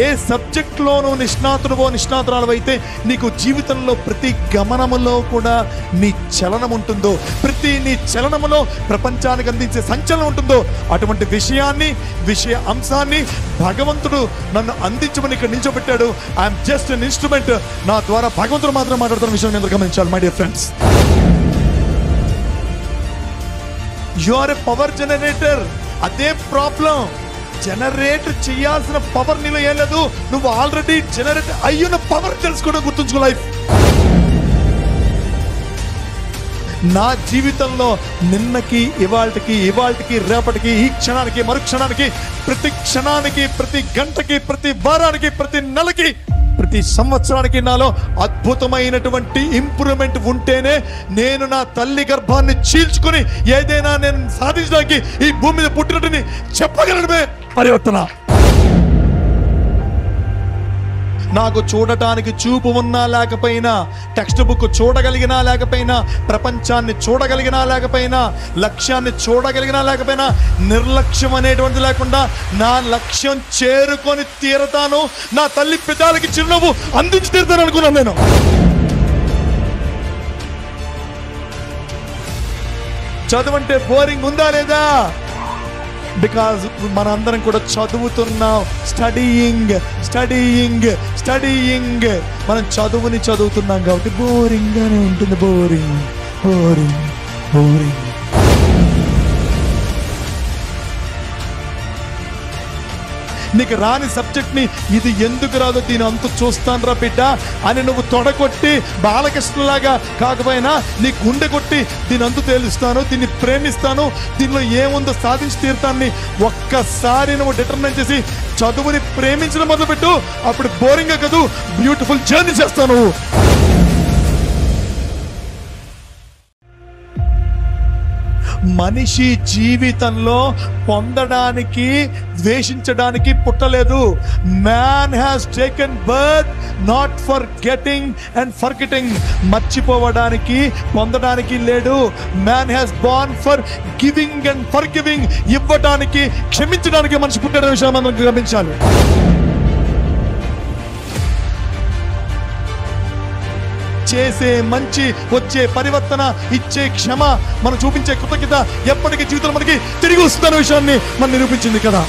ఏ సబ్జెక్ట్లోనూ నిష్ణాతురాలవైతే నీకు జీవితంలో ప్రతి గమనములో కూడా నీ చలనం ఉంటుందో, ప్రతి నీ చలనములో ప్రపంచానికి అందించే సంచలనం ఉంటుందో, అటువంటి విషయ అంశాన్ని భగవంతుడు నన్ను అందించమని ఇక్కడ నిల్చోబెట్టాడు. I'm just an instrument. నా ద్వారా భగవంతుడు మాత్రం మాట్లాడుతున్న విషయం నేను గమనించాలి. My dear friends, you are a power generator. అదే ప్రాబ్లం. జనరేట్ చేయాల్సిన పవర్ నీలో ఏం లేదు. నువ్వు ఆల్రెడీ జనరేట్ అయ్యున్న పవర్ తెలుసుకోవడం గుర్తుంచుకో. లైఫ్ నా జీవితంలో నిన్నకి ఇవాళకి రేపటికి ఈ క్షణానికి మరుక్షణానికి ప్రతి క్షణానికి ప్రతి గంటకి ప్రతి వారానికి ప్రతి నెలకి ప్రతి సంవత్సరానికి నాలో అద్భుతమైనటువంటి ఇంప్రూవ్మెంట్ ఉంటేనే నేను నా తల్లి గర్భాన్ని చీల్చుకుని ఏదైనా నేను సాధించడానికి ఈ భూమి మీద పుట్టినట్టుని చెప్పగలడమే పరివర్తన. నాకు చూడటానికి చూపు ఉన్నా లేకపోయినా, టెక్స్ట్ బుక్ చూడగలిగినా లేకపోయినా, ప్రపంచాన్ని చూడగలిగినా లేకపోయినా, లక్ష్యాన్ని చూడగలిగినా లేకపోయినా, నిర్లక్ష్యం అనేటువంటిది లేకుండా నా లక్ష్యం చేరుకొని తీరతాను. నా తల్లి పితాలకి చిరునవ్వు అందించి తీరుతాను అనుకున్నాను నేను. చదువంటే బోరింగ్ ఉందా లేదా? బికాజ్ మనందరం కూడా చదువుతున్నాం. స్టడీయింగ్ మనం చదువుని చదువుతున్నాం కాబట్టి బోరింగ్ గానే ఉంటుంది. బోరింగ్. నీకు రాని సబ్జెక్ట్ని ఇది ఎందుకు రాదో దీని అంతు చూస్తాను రా బిడ్డ అని నువ్వు తొడగొట్టి బాలకృష్ణలాగా కాకపోయినా నీ గుండె కొట్టి దీని అంతు తేలుస్తాను, దీన్ని ప్రేమిస్తాను, దీనిలో ఏముందో సాధించి తీరుతాన్ని ఒక్కసారి నువ్వు డిటర్మైన్ చేసి చదువుని ప్రేమించడం మొదలుపెట్టు. అప్పుడు బోరింగ్ కాదు, బ్యూటిఫుల్ జర్నీ చేస్తాను. మనిషి జీవితంలో పొందడానికి ద్వేషించడానికి పుట్టలేదు. Man has taken birth not for getting and forgetting. మర్చిపోవడానికి పొందడానికి లేడు. Man has born for giving and for giving. ఇవ్వడానికి క్షమించడానికి మనిషి పుట్టిన విషయం మనం గమనించాలి. చేసే మంచి, వచ్చే పరివర్తన, ఇచ్చే క్షమ, మనం చూపించే కృతజ్ఞత ఎప్పటికీ జీవితంలో మనకి తిరిగి వస్తున్న విషయాన్ని మనం నిరూపించింది కదా.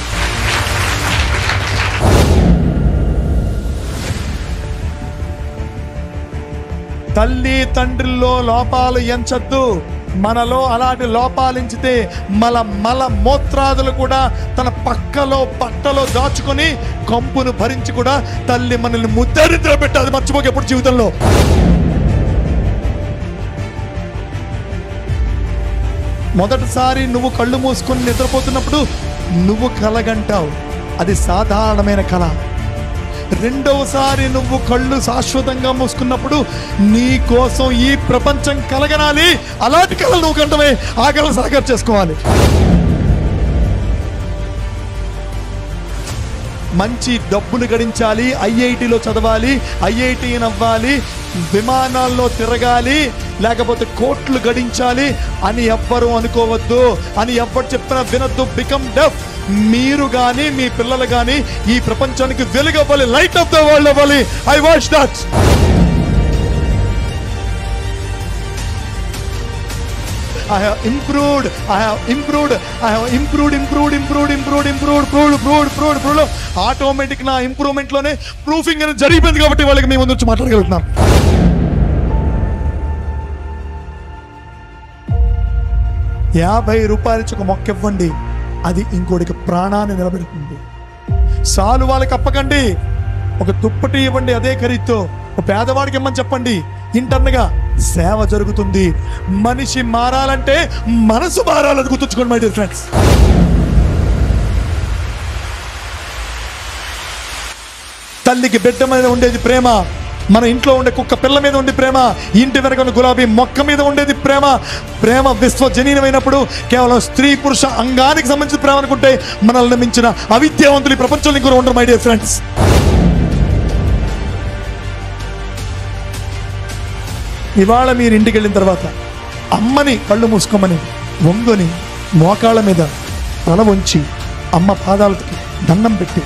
తల్లి తండ్రిలో లోపాలు ఎంచద్దు. మనలో అలాంటి లోపాలించితే మల మూత్రాదులు కూడా తన పక్కలో బట్టలో దాచుకొని కంపును భరించి కూడా తల్లి మనల్ని ముద్దరిద్ర పెట్టాలి. మర్చిపోక ఎప్పుడు జీవితంలో. మొదటిసారి నువ్వు కళ్ళు మూసుకొని నిద్రపోతున్నప్పుడు నువ్వు కలగంటావు, అది సాధారణమైన కళ. రెండవసారి నువ్వు కళ్ళు శాశ్వతంగా మూసుకున్నప్పుడు నీ కోసం ఈ ప్రపంచం కలగనాలి. అలాంటి కళలు నువ్వు కంటమే, ఆ కళలు సాకారం చేసుకోవాలి. మంచి డబ్బులు గడించాలి, ఐఐటిలో చదవాలి, ఐఐటి అవ్వాలి, విమానాల్లో తిరగాలి, లేకపోతే కోట్లు గడించాలి అని ఎవ్వరూ అనుకోవద్దు, అని ఎవ్వరు చెప్పినా వినద్దు. బికమ్ డెఫ్. మీరు కానీ మీ పిల్లలు కానీ ఈ ప్రపంచానికి వెలుగు అవ్వాలి, లైట్ ఆఫ్ ద వరల్డ్ అవ్వాలి. I watch that. I have improved. Automatic నా ఇంప్రూవ్మెంట్ లోనే ప్రూఫింగ్ అనేది జరిగిపోయింది కాబట్టి వాళ్ళకి మేము ముందు వచ్చి మాట్లాడగలుగుతున్నాం. ₹50 ఒక మొక్క ఇవ్వండి, అది ఇంకోటికి ప్రాణాన్ని నిలబెడుతుంది. సాలు వాళ్ళకి అప్పకండి, ఒక దుప్పటి ఇవ్వండి అదే ఖరీదుతో, ఒక పేదవాడికి ఇమ్మని చెప్పండి. ఇంటర్నగా సేవ జరుగుతుంది. మనిషి మారాలంటే మనసు మారాలని గుర్తుంచుకోండి మై డియర్ ఫ్రెండ్స్. తల్లికి బిడ్డ మీద ఉండేది ప్రేమ, మన ఇంట్లో ఉండే కుక్క పిల్ల మీద ఉండే ప్రేమ, ఇంటి వెనక గులాబీ మొక్క మీద ఉండేది ప్రేమ విశ్వజనీనమైనప్పుడు కేవలం స్త్రీ పురుష అంగానికి సంబంధించిన ప్రేమ అనుకుంటే మనల్ని మించిన అవిద్యావంతులు ఈ ప్రపంచంలో ఇంకొకరు ఉండరు మై డియర్ ఫ్రెండ్స్. ఇవాళ మీరు ఇంటికి వెళ్ళిన తర్వాత అమ్మని కళ్ళు మూసుకోమని వంగుని మోకాళ్ళ మీద తల వంచి అమ్మ పాదాలకి దండం పెట్టి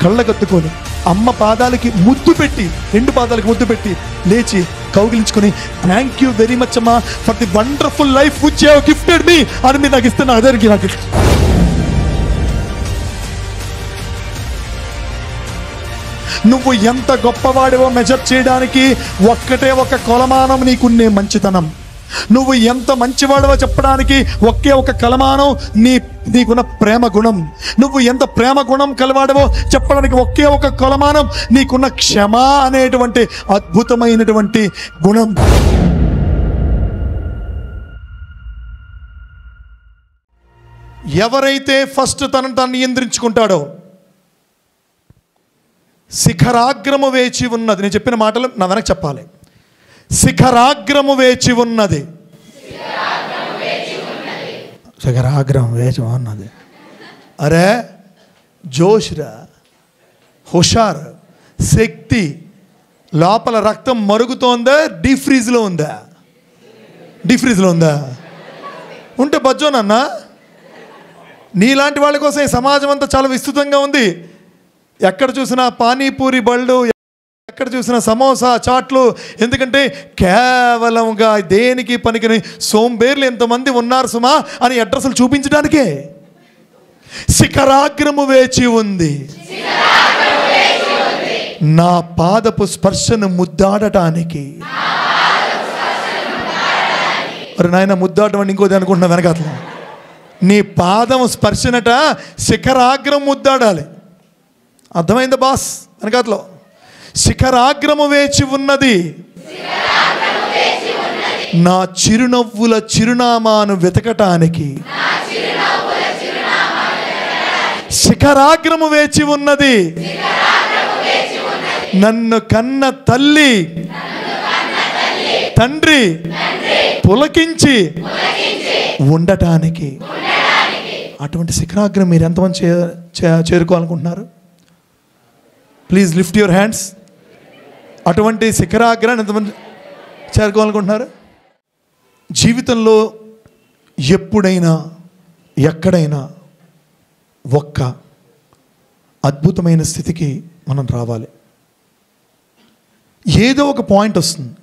కళ్ళగత్తుకొని అమ్మ పాదాలకి ముద్దు పెట్టి, 2 పాదాలకి ముద్దు పెట్టి లేచి కౌగిలించుకొని, థ్యాంక్ యూ వెరీ మచ్ అమ్మా for the wonderful life which you have gifted మీ అని మీరు నాకు ఇస్తున్న అదరికి నాకు. నువ్వు ఎంత గొప్పవాడివో మెజర్ చేయడానికి ఒక్కటే ఒక కొలమానం నీకున్నే మంచితనం. నువ్వు ఎంత మంచివాడవో చెప్పడానికి ఒకే ఒక కలమానం నీకున్న ప్రేమ గుణం. నువ్వు ఎంత ప్రేమ గుణం కలవాడవో చెప్పడానికి ఒకే ఒక కొలమానం నీకున్న క్షమ అనేటువంటి అద్భుతమైనటువంటి గుణం. ఎవరైతే ఫస్ట్ తనను తాను నియంత్రించుకుంటాడో, శిఖరాగ్రము వేచి ఉన్నది. నేను చెప్పిన మాటలు నా వెనక చెప్పాలి. శిఖరాగ్రము వేచి ఉన్నది. శిఖరాగ్రమం వేచి ఉన్నది. అరే జోష్రా, హుషార్, శక్తి, లోపల రక్తం మరుగుతోందా, డీప్ ఫ్రీజ్లో ఉందా? డీప్ ఫ్రీజ్లో ఉందా? ఉంటే బజ్జోనన్నా. నీలాంటి వాళ్ళ కోసం ఈ సమాజం అంతా చాలా విస్తృతంగా ఉంది. ఎక్కడ చూసినా పానీపూరి బళ్ళు, ఎక్కడ చూసినా సమోసా చాట్లు. ఎందుకంటే కేవలంగా దేనికి పనికిని సోంబేర్లు ఎంతమంది ఉన్నారు సుమా అని అడ్రస్లు చూపించడానికే. శిఖరాగ్రము వేచి ఉంది, నా పాదపు స్పర్శను ముద్దాడటానికి. మరి నాయన ముద్దాడటం అని ఇంకోది అనుకుంటున్నా వెనకాతల. నీ పాదం స్పర్శనట శిఖరాగ్రం ముద్దాడాలి. అర్థమైందా బాస్? వెనకాతలో శిఖరాగ్రము వేచి ఉన్నది, నా చిరునవ్వుల చిరునామాను వెతకటానికి. శిఖరాగ్రము వేచి ఉన్నది, నన్ను కన్న తల్లి తండ్రి పులకించి ఉండటానికి. అటువంటి శిఖరాగ్రం మీరు ఎంతమంది చేరుకోవాలనుకుంటున్నారు? Please lift your hands. అటువంటి శిఖరాగ్రాన్ని ఎంతమంది చేరుకోవాలనుకుంటున్నారు? జీవితంలో ఎప్పుడైనా ఎక్కడైనా ఒక్క అద్భుతమైన స్థితికి మనం రావాలి. ఏదో ఒక పాయింట్ వస్తుంది.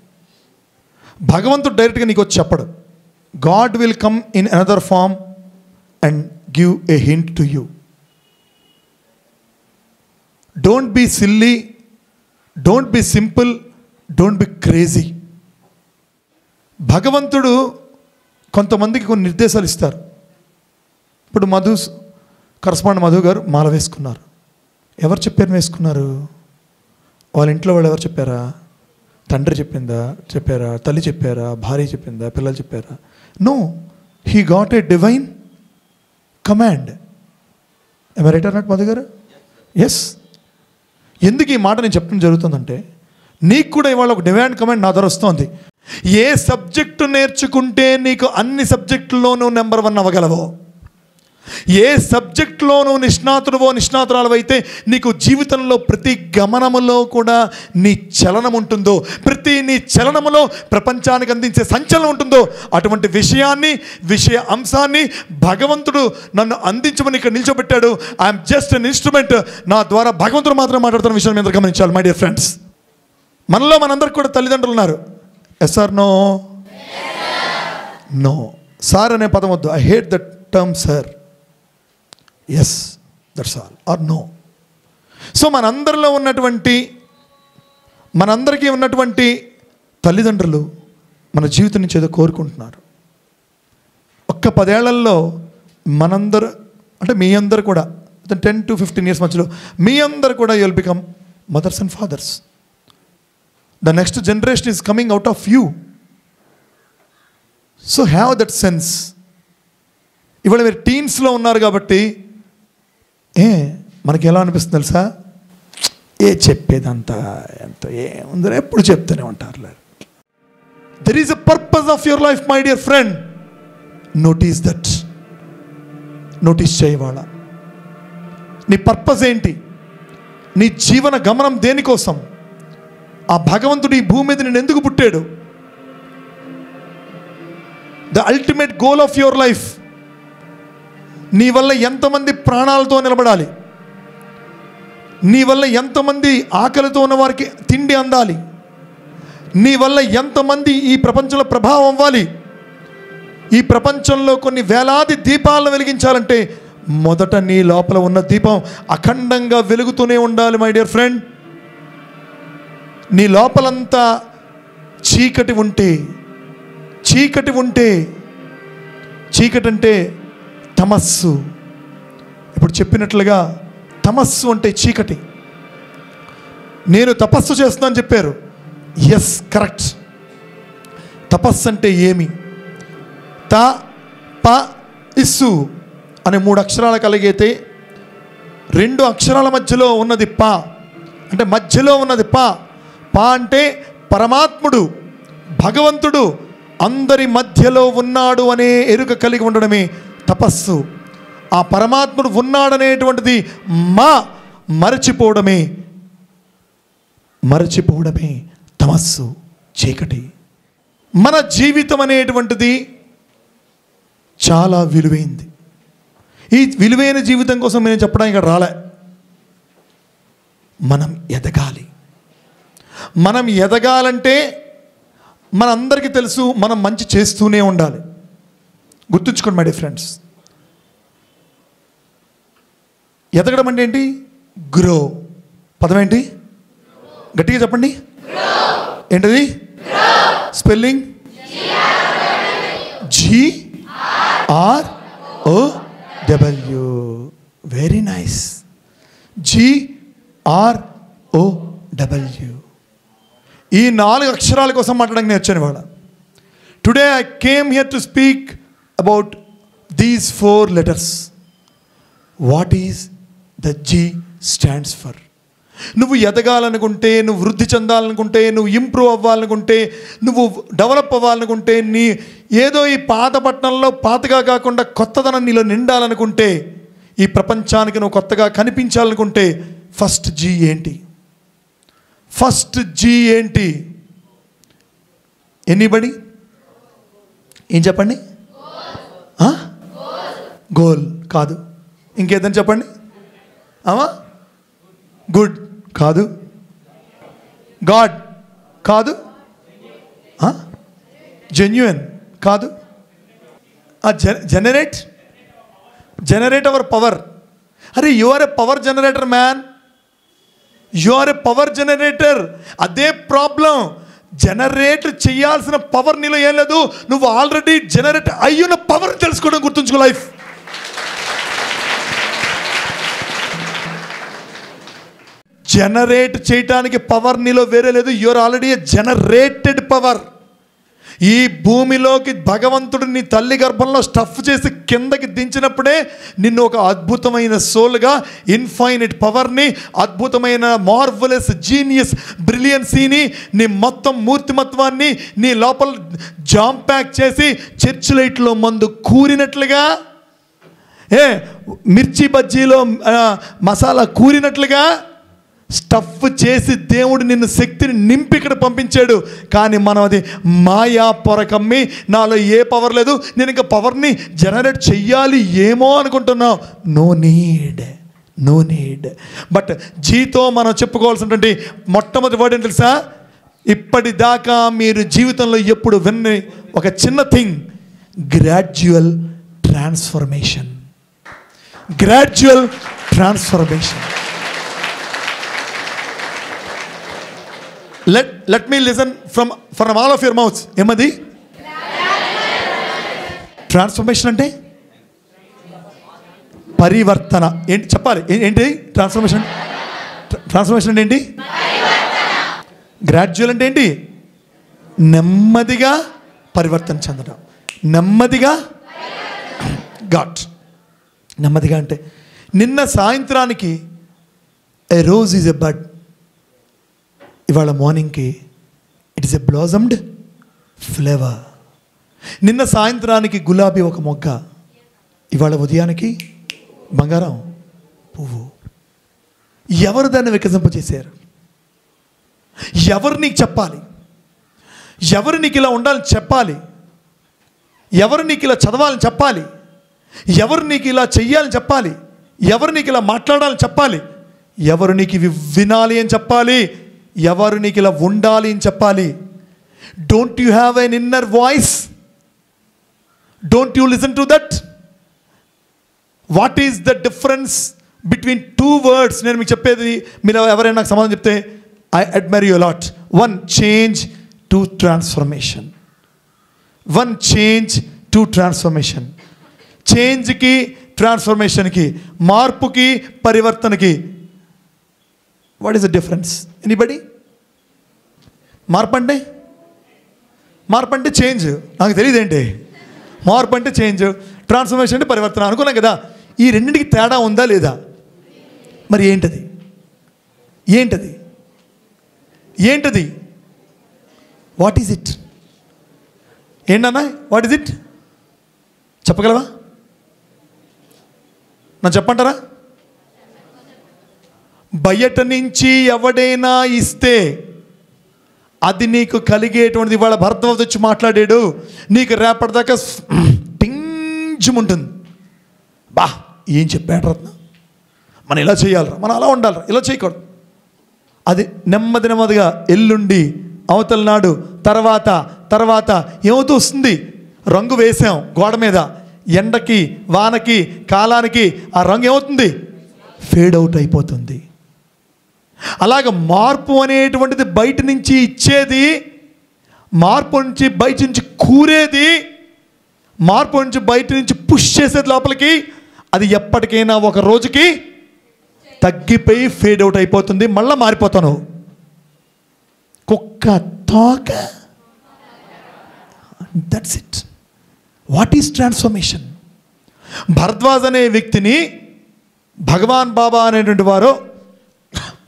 భగవంతుడు డైరెక్ట్గా నీకు వచ్చి చెప్పడు. God will come in another form and give a hint to you. Don't be silly, don't be simple, don't be crazy. భగవంతుడు కొంతమందికి కొన్ని నిర్దేశాలు ఇస్తారు. ఇప్పుడు కరస్పాండెంట్ మధు గారు మాల వేసుకున్నారు. ఎవరు చెప్పారు వేసుకున్నారు? వాళ్ళ ఇంట్లో వాళ్ళు ఎవరు చెప్పారా? తండ్రి చెప్పారా? తల్లి చెప్పారా? భార్య చెప్పిందా? పిల్లలు చెప్పారా? No, he got a divine command. Am I right or not Madhu garu? Yes. ఎందుకు ఈ మాట నేను చెప్పడం జరుగుతుందంటే, నీకు కూడా ఇవాళ ఒక డివైన్ కమాండ్ నా ద్వారా వస్తుంది. ఏ సబ్జెక్టు నేర్చుకుంటే నీకు అన్ని సబ్జెక్టుల్లోనూ నెంబర్ 1 అవ్వగలవో, ఏ సబ్జెక్టులోనూ నిష్ణాతురాలవైతే నీకు జీవితంలో ప్రతి గమనములో కూడా నీ చలనం ఉంటుందో, ప్రతి నీ చలనములో ప్రపంచానికి అందించే సంచలనం ఉంటుందో, అటువంటి విషయ అంశాన్ని భగవంతుడు నన్ను అందించమని ఇక్కడ నిల్చోబెట్టాడు. I'm just an instrument. నా ద్వారా భగవంతుడు మాత్రం మాట్లాడుతున్న విషయాన్ని మీరు గమనించాలి. మై డియర్ ఫ్రెండ్స్, మనలో మనందరికి కూడా తల్లిదండ్రులు ఉన్నారు. Yes or no? No. Sir అనే పదం వద్దు. I hate that term sir. Yes, that's all. Or no. So మనందరికీ ఉన్నటువంటి తల్లిదండ్రులు మన జీవితం నుంచి ఏదో కోరుకుంటున్నారు. ఒక్క 10 ఏళ్లలో మనందరూ, అంటే మీ అందరు కూడా 10 to 15 years మధ్యలో మీ అందరు కూడా you will become mothers and fathers. The next generation is coming out of you. So have that sense. ఇవాళ మీరు టీన్స్లో ఉన్నారు కాబట్టి మనకి ఎలా అనిపిస్తుంది తెలుసా? చెప్పేదంతా ఎంత ఏముందో ఎప్పుడు చెప్తూనే ఉంటారు. There is a purpose of your life my dear friend. Notice that. Notice చేయవాళ్ళ నీ పర్పస్ ఏంటి? నీ జీవన గమనం దేనికోసం? ఆ భగవంతుడు ఈ భూమి మీద నేను ఎందుకు పుట్టాడు? The ultimate goal of your life. నీ వల్ల ఎంతమంది ప్రాణాలతో నిలబడాలి? నీ వల్ల ఎంతమంది ఆకలితో ఉన్న వారికి తిండి అందాలి, నీ వల్ల ఎంతమంది ఈ ప్రపంచంలో ప్రభావం అవ్వాలి, ఈ ప్రపంచంలో కొన్ని వేలాది దీపాలను వెలిగించాలంటే మొదట నీ లోపల ఉన్న దీపం అఖండంగా వెలుగుతూనే ఉండాలి. మై డియర్ ఫ్రెండ్, నీ లోపలంతా చీకటి ఉంటే చీకటి అంటే తమస్సు. ఇప్పుడు చెప్పినట్లుగా తమస్సు అంటే చీకటి. నేను తపస్సు చేస్తున్నాను చెప్పారు. Yes, correct. తపస్సు అంటే ఏమి? త ప ఇస్సు అనే 3 అక్షరాలు కలిగితే 2 అక్షరాల మధ్యలో ఉన్నది ప, అంటే మధ్యలో ఉన్నది ప. ప అంటే పరమాత్ముడు, భగవంతుడు అందరి మధ్యలో ఉన్నాడు అనే ఎరుక కలిగి ఉండడమే తపస్సు. ఆ పరమాత్ముడు ఉన్నాడనేటువంటిది మరచిపోవడమే తమస్సు, చీకటి. మన జీవితం అనేటువంటిది చాలా విలువైంది. ఈ విలువైన జీవితం కోసం నేను చెప్పడానికి ఇక్కడ రాలే. మనం ఎదగాలంటే మనందరికీ తెలుసు, మనం మంచి చేస్తూనే ఉండాలి. గుర్తుంచుకోండి మై డియర్ ఫ్రెండ్స్, ఎదగడం అంటే ఏంటి? గ్రో. పదం ఏంటి? గట్టిగా చెప్పండి. ఏంటది? Spelling GROW. Very nice. GROW. ఈ 4 అక్షరాల కోసం మాట్లాడడానికి నేను వచ్చాను ఇవాళ. Today I came here to speak about these 4 letters. What is the G stands for? నువ్వు ఎదగాలనుకుంటే, నువ్వు వృద్ధి చెందాలనుకుంటే, నువ్వు ఇంప్రూవ్ అవ్వాలనుకుంటే, నువ్వు డెవలప్ అవ్వాలనుకుంటే, నీ ఏదో ఈ పాత పట్టణంలో పాతగా కాకుండా కొత్తదనం నీలో నిండాలనుకుంటే, ఈ ప్రపంచానికి నువ్వు కొత్తగా కనిపించాలనుకుంటే ఫస్ట్ G ఏంటి? ఎనీబడి ఏం చెప్పండి? గోల్ కాదు. ఇంకేదని చెప్పండి. గుడ్ కాదు. గాడ్ కాదు. జెన్యున్ కాదు. Generate our power. అరే, you are a power generator man. You are a power generator. అదే ప్రాబ్లం. జనరేట్ చేయాల్సిన పవర్ నీలో ఏం లేదు. నువ్వు ఆల్రెడీ జనరేట్ అయ్యున్న పవర్ తెలుసుకోవడం గుర్తుంచుకో. లైఫ్ జనరేట్ చేయటానికి పవర్ నీలో వేరే లేదు. You're already a generated power. ఈ భూమిలోకి భగవంతుడు నీ తల్లి గర్భంలో స్టఫ్ చేసి కిందకి దించినప్పుడే నిన్ను ఒక అద్భుతమైన సోల్గా, ఇన్ఫైనైట్ పవర్ని, అద్భుతమైన మార్వలెస్ జీనియస్ బ్రిలియన్సీని, నీ మొత్తం మూర్తిమత్వాన్ని నీ లోపల జామ్ ప్యాక్ చేసి చర్చ్ లైట్లో మందు కూరినట్లుగా, మిర్చి బజ్జీలో మసాలా కూరినట్లుగా స్టఫ్ చేసి దేవుడు నిన్ను శక్తిని నింపి ఇక్కడ పంపించాడు. కానీ మనం అది మాయా పొరకమ్మి, నాలో ఏ పవర్ లేదు, నేను ఇంకా పవర్ని జనరేట్ చెయ్యాలి ఏమో అనుకుంటున్నాం. No need. బట్ జీతో మనం చెప్పుకోవాల్సినటువంటి మొట్టమొదటి వర్డ్ ఏంటి తెలుసా? ఇప్పటిదాకా మీరు జీవితంలో ఎప్పుడు విన్న ఒక చిన్న thing, gradual transformation. Let me listen from all of your mouths. ఏమది? ట్రాన్స్ఫర్మేషన్ అంటే పరివర్తన. ఏంటి చెప్పాలి? ఏంటి ట్రాన్స్ఫర్మేషన్? ట్రాన్స్ఫర్మేషన్ అంటే ఏంటి? గ్రాడ్యువల్ అంటే ఏంటి? నెమ్మదిగా పరివర్తన చెందడం. నెమ్మదిగా నెమ్మదిగా అంటే నిన్న సాయంత్రానికి ఏ రోజ్ ఈజ్ ఎ బడ్, ఇవాళ మార్నింగ్కి ఇట్ ఈస్ ఎ బ్లాజమ్డ్ ఫ్లేవర్. నిన్న సాయంత్రానికి గులాబీ ఒక మొగ్గ, ఇవాళ ఉదయానికి బంగారం పువ్వు. ఎవరు దాన్ని వికసింపజేశారు? ఎవరు నీకు చెప్పాలి? ఎవరు నీకు ఇలా ఉండాలని చెప్పాలి? ఎవరు నీకు ఇలా చదవాలని చెప్పాలి? ఎవరు నీకు ఇలా చెయ్యాలని చెప్పాలి? ఎవరు నీకు ఇలా మాట్లాడాలని చెప్పాలి? ఎవరు నీకు ఇవి వినాలి అని చెప్పాలి, ఎవరు నీకు ఇలా ఉండాలి అని చెప్పాలి. Don't you have an inner voice? Don't you listen to that? What is the difference between two words? నేను మీకు చెప్పేది, మీరు ఎవరైనా నాకు సమాధానం చెప్తే I admire you lot. One change, two transformation. One change, two transformation. చేంజ్కి, ట్రాన్స్ఫర్మేషన్కి, మార్పుకి, పరివర్తనకి what is the difference? Anybody? మార్పు అంటే చేంజ్. నాకు తెలియదు ఏంటి మార్పు అంటే చేంజ్, ట్రాన్స్ఫర్మేషన్ అంటే పరివర్తన అనుకున్నాం కదా. ఈ రెండింటికి తేడా ఉందా లేదా? మరి ఏంటది? What is it? ఏంటన్నా వాట్ ఈజ్ ఇట్? చెప్పగలవా? నన్ను చెప్పంటారా? బయట నుంచి ఎవడైనా ఇస్తే అది నీకు కలిగేటువంటిది. ఇవాళ భరద్వాజ్ వచ్చి మాట్లాడాడు, నీకు రేపటిదాకా టింజుముంటుంది. బా ఏం చెప్పాడు రత్న, మనం ఇలా చేయాలరా, మనం అలా ఉండాలరా, ఇలా చేయకూడదు. అది నెమ్మదిగా ఎల్లుండి, అవతల నాడు, తర్వాత ఏమవుతూ వస్తుంది? రంగు వేసాం గోడ మీద, ఎండకి, వానకి, కాలానికి ఆ రంగు ఏమవుతుంది? ఫేడ్ అవుట్ అయిపోతుంది. అలాగ మార్పు అనేటువంటిది బయట నుంచి ఇచ్చేది, మార్పు నుంచి బయట నుంచి కూరేది, మార్పు నుంచి బయట నుంచి పుష్ చేసేది లోపలికి, అది ఎప్పటికైనా ఒక రోజుకి తగ్గిపోయి ఫేడ్ అవుట్ అయిపోతుంది. మళ్ళీ మారిపోతాను. కుక్క తోక. That's it. What is transformation? Bharadwaj అనే వ్యక్తిని భగవాన్ బాబా అనేటువంటి వారు,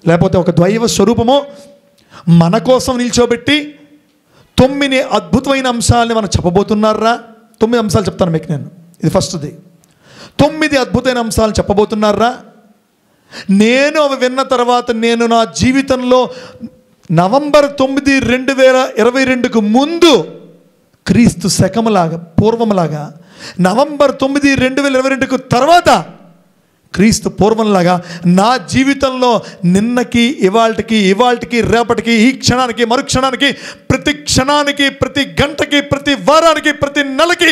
లేకపోతే ఒక దైవ స్వరూపము మన కోసం నిల్చోబెట్టి 9 అద్భుతమైన అంశాలని మనం చెప్పబోతున్నారా? 9 అంశాలు చెప్తాను మీకు నేను. ఇది ఫస్ట్ది. 9 అద్భుతమైన అంశాలు చెప్పబోతున్నారా? నేను అవి విన్న తర్వాత నేను నా జీవితంలో నవంబర్ 9, 2022కు ముందు, క్రీస్తు శకములాగా పూర్వంలాగా, నవంబర్ 9, 2022కు తర్వాత క్రీస్తు పూర్వంలాగా నా జీవితంలో నిన్నకి, ఇవాళకి, రేపటికి, ఈ క్షణానికి, మరుక్షణానికి, ప్రతి క్షణానికి, ప్రతి గంటకి, ప్రతి వారానికి, ప్రతి నెలకి,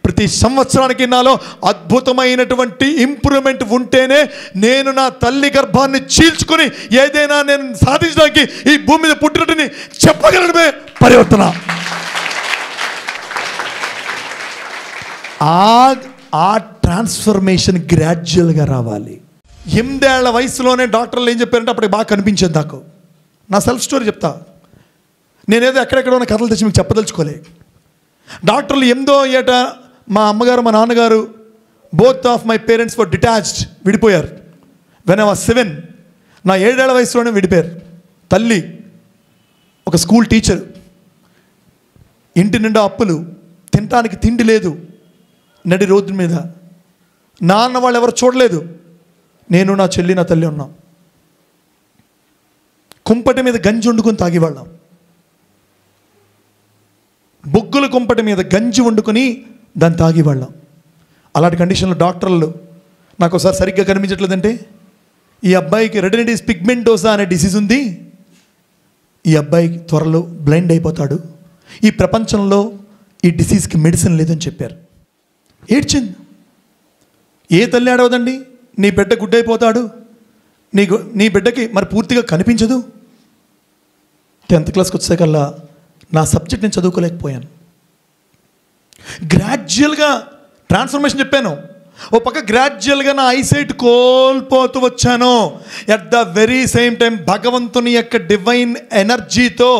ప్రతి సంవత్సరానికి నాలో అద్భుతమైనటువంటి ఇంప్రూవ్మెంట్ ఉంటేనే నేను నా తల్లి గర్భాన్ని చీల్చుకొని ఏదైనా నేను సాధించడానికి ఈ భూమి మీద పుట్టినట్టుని చెప్పగలడమే పరివర్తన. ఆ ట్రాన్స్ఫర్మేషన్ గ్రాడ్యువల్గా రావాలి. 8 ఏళ్ల వయసులోనే డాక్టర్లు ఏం చెప్పారంటే అప్పటికి బాగా కనిపించేది నాకు. నా సెల్ఫ్ స్టోరీ చెప్తా. నేనేదో ఎక్కడెక్కడ ఉన్న కథలు తెచ్చి మీకు చెప్పదలుచుకోలే. డాక్టర్లు 8వ ఏట మా అమ్మగారు, మా నాన్నగారు, both of my parents were detached, విడిపోయారు. వెన్ ఐ వాజ్ 7, నా 7 ఏళ్ల వయసులోనే విడిపోయారు. తల్లి ఒక స్కూల్ టీచర్, ఇంటి నిండా అప్పులు, తినటానికి తిండి లేదు, నడి రోడ్డు మీద. నాన్న వాళ్ళు ఎవరు చూడలేదు. నేను, నా చెల్లి, నా తల్లి ఉన్నాం. కుంపటి మీద గంజి వండుకొని తాగేవాళ్ళం. బొగ్గుల కుంపటి మీద గంజి వండుకొని దాన్ని తాగేవాళ్ళం. అలాంటి కండిషన్లో డాక్టర్లు నాకు ఒకసారి సరిగ్గా కనిపించట్లేదంటే, ఈ అబ్బాయికి రెటినైటిస్ పిగ్మెంటోసా అనే డిసీజ్ ఉంది, ఈ అబ్బాయికి త్వరలో బ్లైండ్ అయిపోతాడు, ఈ ప్రపంచంలో ఈ డిసీజ్కి మెడిసిన్ లేదని చెప్పారు. ఏడ్చింది. ఏ తల్లి ఆడవదండి? నీ బిడ్డ గుడ్డైపోతాడు, నీ బిడ్డకి మరి పూర్తిగా కనిపించదు. 10th క్లాస్కి వచ్చేకల్లా నా సబ్జెక్ట్ నేను చదువుకోలేకపోయాను. గ్రాడ్యువల్గా ట్రాన్స్ఫర్మేషన్ చెప్పాను. ఓ పక్క గ్రాడ్యువల్గా నా ఐసైట్ కోల్పోతూ వచ్చాను. At the very same time భగవంతుని యొక్క డివైన్ ఎనర్జీతో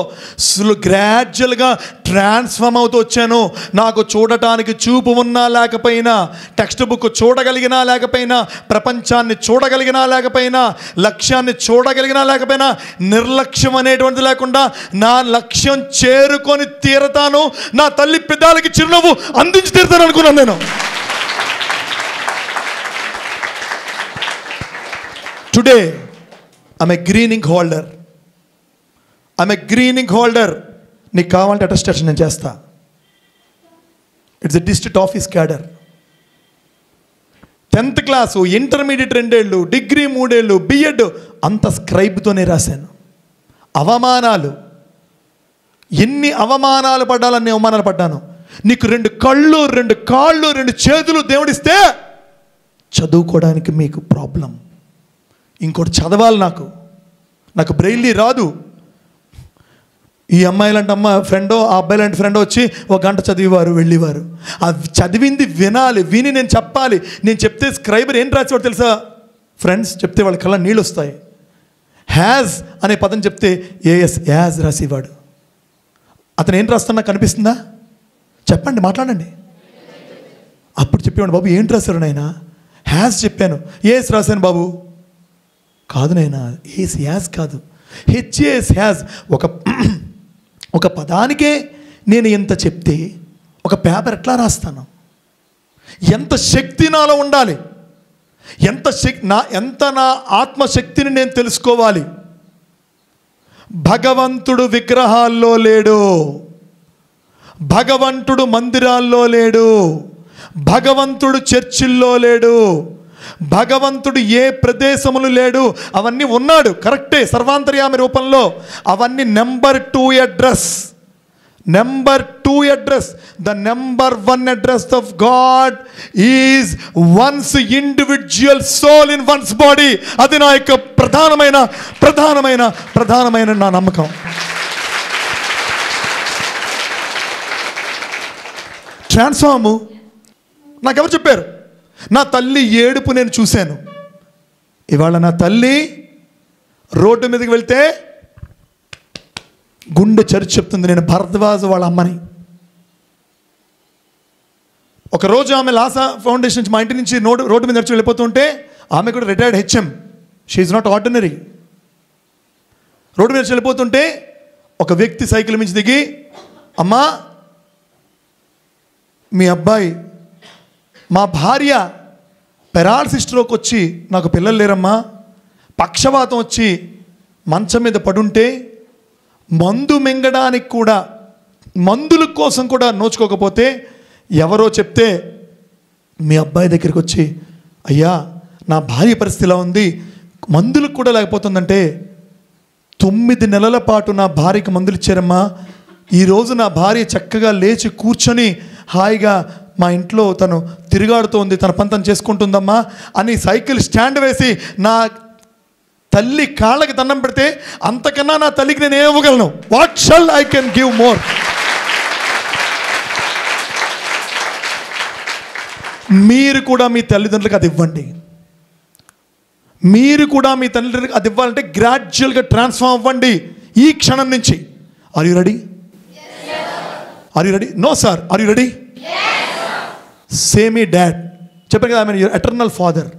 గ్రాడ్యువల్గా ట్రాన్స్ఫార్మ్ అవుతూ వచ్చాను. నాకు చూడటానికి చూపు ఉన్నా లేకపోయినా, టెక్స్ట్ బుక్ చూడగలిగినా లేకపోయినా, ప్రపంచాన్ని చూడగలిగినా లేకపోయినా, లక్ష్యాన్ని చూడగలిగినా లేకపోయినా, నిర్లక్ష్యం అనేటువంటిది లేకుండా నా లక్ష్యం చేరుకొని తీరతాను, నా తల్లి పెదాలకి చిరునవ్వు అందించి తీరుతాను అనుకున్నాను నేను. Today, I'm a greening holder. నీకు కావాలంటే అటెస్టేషన్ నేను చేస్తా. It's a district office cadre. 10th class, intermediate 2 ఏళ్ళు, డిగ్రీ 3 ఏళ్ళు, బిఎడ్ అంత స్క్రైబ్తోనే రాశాను. అవమానాలు, ఎన్ని అవమానాలు పడ్డాలని అవమానాలు పడ్డాను. నీకు 2 కళ్ళు, 2 కాళ్ళు, 2 చేతులు దేవుడిస్తే చదువుకోవడానికి మీకు ప్రాబ్లం. ఇంకోటి చదవాలి, నాకు బ్రెయిలీ రాదు. ఈ అమ్మాయి లాంటి ఫ్రెండో, ఆ అబ్బాయి లాంటి ఫ్రెండో వచ్చి 1 గంట చదివేవారు, వెళ్ళేవారు. ఆ చదివింది వినాలి, విని నేను చెప్పాలి. నేను చెప్తే స్క్రైబర్ ఏం రాసేవాడు తెలుసా ఫ్రెండ్స్? చెప్తే వాళ్ళ కళ్ళ నీళ్ళు వస్తాయి. హ్యాజ్ అనే పదం చెప్తే ఏఎస్ యాజ్ రాసేవాడు. అతను ఏం రాస్తున్నా కనిపిస్తుందా? చెప్పండి, మాట్లాడండి. అప్పుడు చెప్పేవాడు, బాబు ఏంటి రాశారు నాయన? హ్యాజ్ చెప్పాను. ఏఎస్ రాశాను బాబు. కాదు నాయన, ఏఎస్ యాజ్ కాదు, హెచ్ఏఎస్ హ్యాజ్. ఒక పదానికే నేను ఎంత చెప్తే ఒక పేపర్ ఎట్లా రాస్తాను? ఎంత శక్తి నాలో ఉండాలి, ఎంత నా ఆత్మశక్తిని నేను తెలుసుకోవాలి. భగవంతుడు విగ్రహాల్లో లేడు, భగవంతుడు మందిరాల్లో లేడు, భగవంతుడు చర్చిల్లో లేడు, భగవంతుడు ఏ ప్రదేశములు లేడు. అవన్నీ ఉన్నాడు కరెక్టే, సర్వాంతర్యామి రూపంలో. అవన్నీ number 2 address. Number 2 address. The number 1 address of God is one's individual soul in one's body. అది నా యొక్క ప్రధానమైన నా నమ్మకం. ట్రాన్స్ఫార్ము నాకెవరు చెప్పారు? నా తల్లి ఏడుపు నేను చూశాను. ఇవాళ నా తల్లి రోడ్డు మీదకి వెళ్తే గుండె చరిచి చెప్తుంది, నేను భరద్వాజ్ వాళ్ళ అమ్మని. ఒకరోజు ఆమె లాసా ఫౌండేషన్ నుంచి మా ఇంటి నుంచి రోడ్డు మీద నడిచి వెళ్ళిపోతుంటే, ఆమె కూడా retired HM, she's not ordinary. Road మీద వెళ్ళిపోతుంటే ఒక వ్యక్తి సైకిల్ మించి దిగి, అమ్మా మీ అబ్బాయి, మా భార్య పెరాలసిస్ స్ట్రోక్ వచ్చి నాకు పిల్లలు లేరమ్మా, పక్షవాతం వచ్చి మంచం మీద పడుంటే మందు మింగడానికి కూడా, మందుల కోసం కూడా నోచుకోకపోతే ఎవరో చెప్తే మీ అబ్బాయి దగ్గరికి వచ్చి, అయ్యా నా భార్య పరిస్థితి ఇలా ఉంది, మందులకు కూడా లేకపోతుందంటే 9 నెలల పాటు నా భార్యకి మందులు ఇచ్చారమ్మా. ఈరోజు నా భార్య చక్కగా లేచి కూర్చొని హాయిగా మా ఇంట్లో తను తిరుగాడుతోంది, తన పని తను చేసుకుంటుందమ్మా అని సైకిల్ స్టాండ్ వేసి నా తల్లి కాళ్ళకి దండం పెడితే, అంతకన్నా నా తల్లికి నేను ఏమివ్వగలను? What shall I can give more? మీరు కూడా మీ తల్లిదండ్రులకు అది ఇవ్వండి. మీరు కూడా మీ తల్లిదండ్రులకు అది ఇవ్వాలంటే గ్రాడ్యువల్గా ట్రాన్స్ఫార్మ్ అవ్వండి ఈ క్షణం నుంచి. Are you ready? Are you ready? No sir, are you ready? Say me dad. చెప్పాను కదా, I mean your eternal father.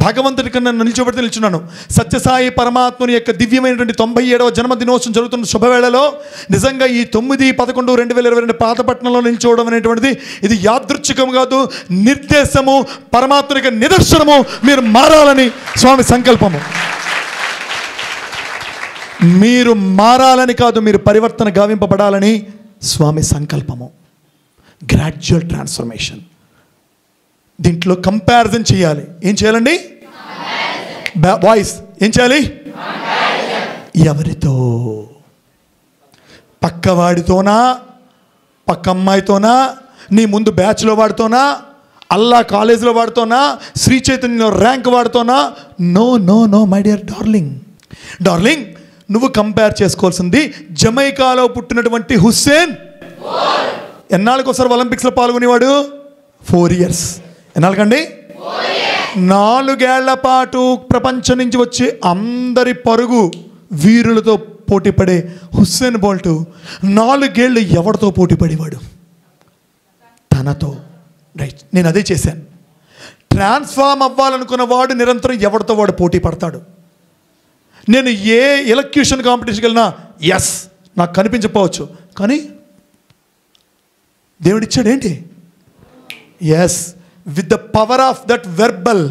భగవంతుడి కన్నా నిలిచోబెడితే నిల్చున్నాను. సత్యసాయి పరమాత్ముని యొక్క దివ్యమైనటువంటి 97వ జన్మదినోత్సవం జరుగుతున్న శుభవేళలో నిజంగా ఈ 9/11/2022 పాతపట్నంలో నిల్చోవడం అనేటువంటిది ఇది యాదృచ్ఛికం కాదు, నిర్దేశము, పరమాత్ముని యొక్క నిదర్శనము. మీరు మారాలని స్వామి సంకల్పము. మీరు మారాలని కాదు, మీరు పరివర్తన గావింపబడాలని స్వామి సంకల్పము. Gradual transformation. దీంట్లో కంపారిజన్ చేయాలి. ఏం చేయాలండి? వాయిస్ ఏం చేయాలి? ఎవరితో? పక్కవాడితోనా, పక్క అమ్మాయితోనా, నీ ముందు బ్యాచ్లో వాడితోనా, అల్లా కాలేజీలో వాడితోనా, శ్రీ చైతన్యంలో ర్యాంక్ వాడితోనా? No no no my dear darling, నువ్వు కంపేర్ చేసుకోవాల్సింది జమైకాలో పుట్టినటువంటి హుస్సేన్. ఎన్నాళ్ళకి ఒకసారి ఒలింపిక్స్లో పాల్గొనేవాడు? 4 years. ఎన్నాళ్ళకండి? 4 ఏళ్ల పాటు ప్రపంచం నుంచి వచ్చి అందరి పరుగు వీరులతో పోటీపడే హుస్సేన్ బోల్ట్ 4 ఏళ్ళు ఎవరితో పోటీపడేవాడు? తనతో. రైట్, నేను అదే చేశాను. ట్రాన్స్ఫార్మ్ అవ్వాలనుకున్న వాడు నిరంతరం ఎవరితో వాడు పోటీ పడతాడు. నేను ఏ ఎలక్యూషన్ కాంపిటీషన్కి వెళ్ళినా ఎస్ నాకు కనిపించకపోవచ్చు, కానీ దేవుడిచ్చాడు ఏంటి? Yes, with the power of that verbal,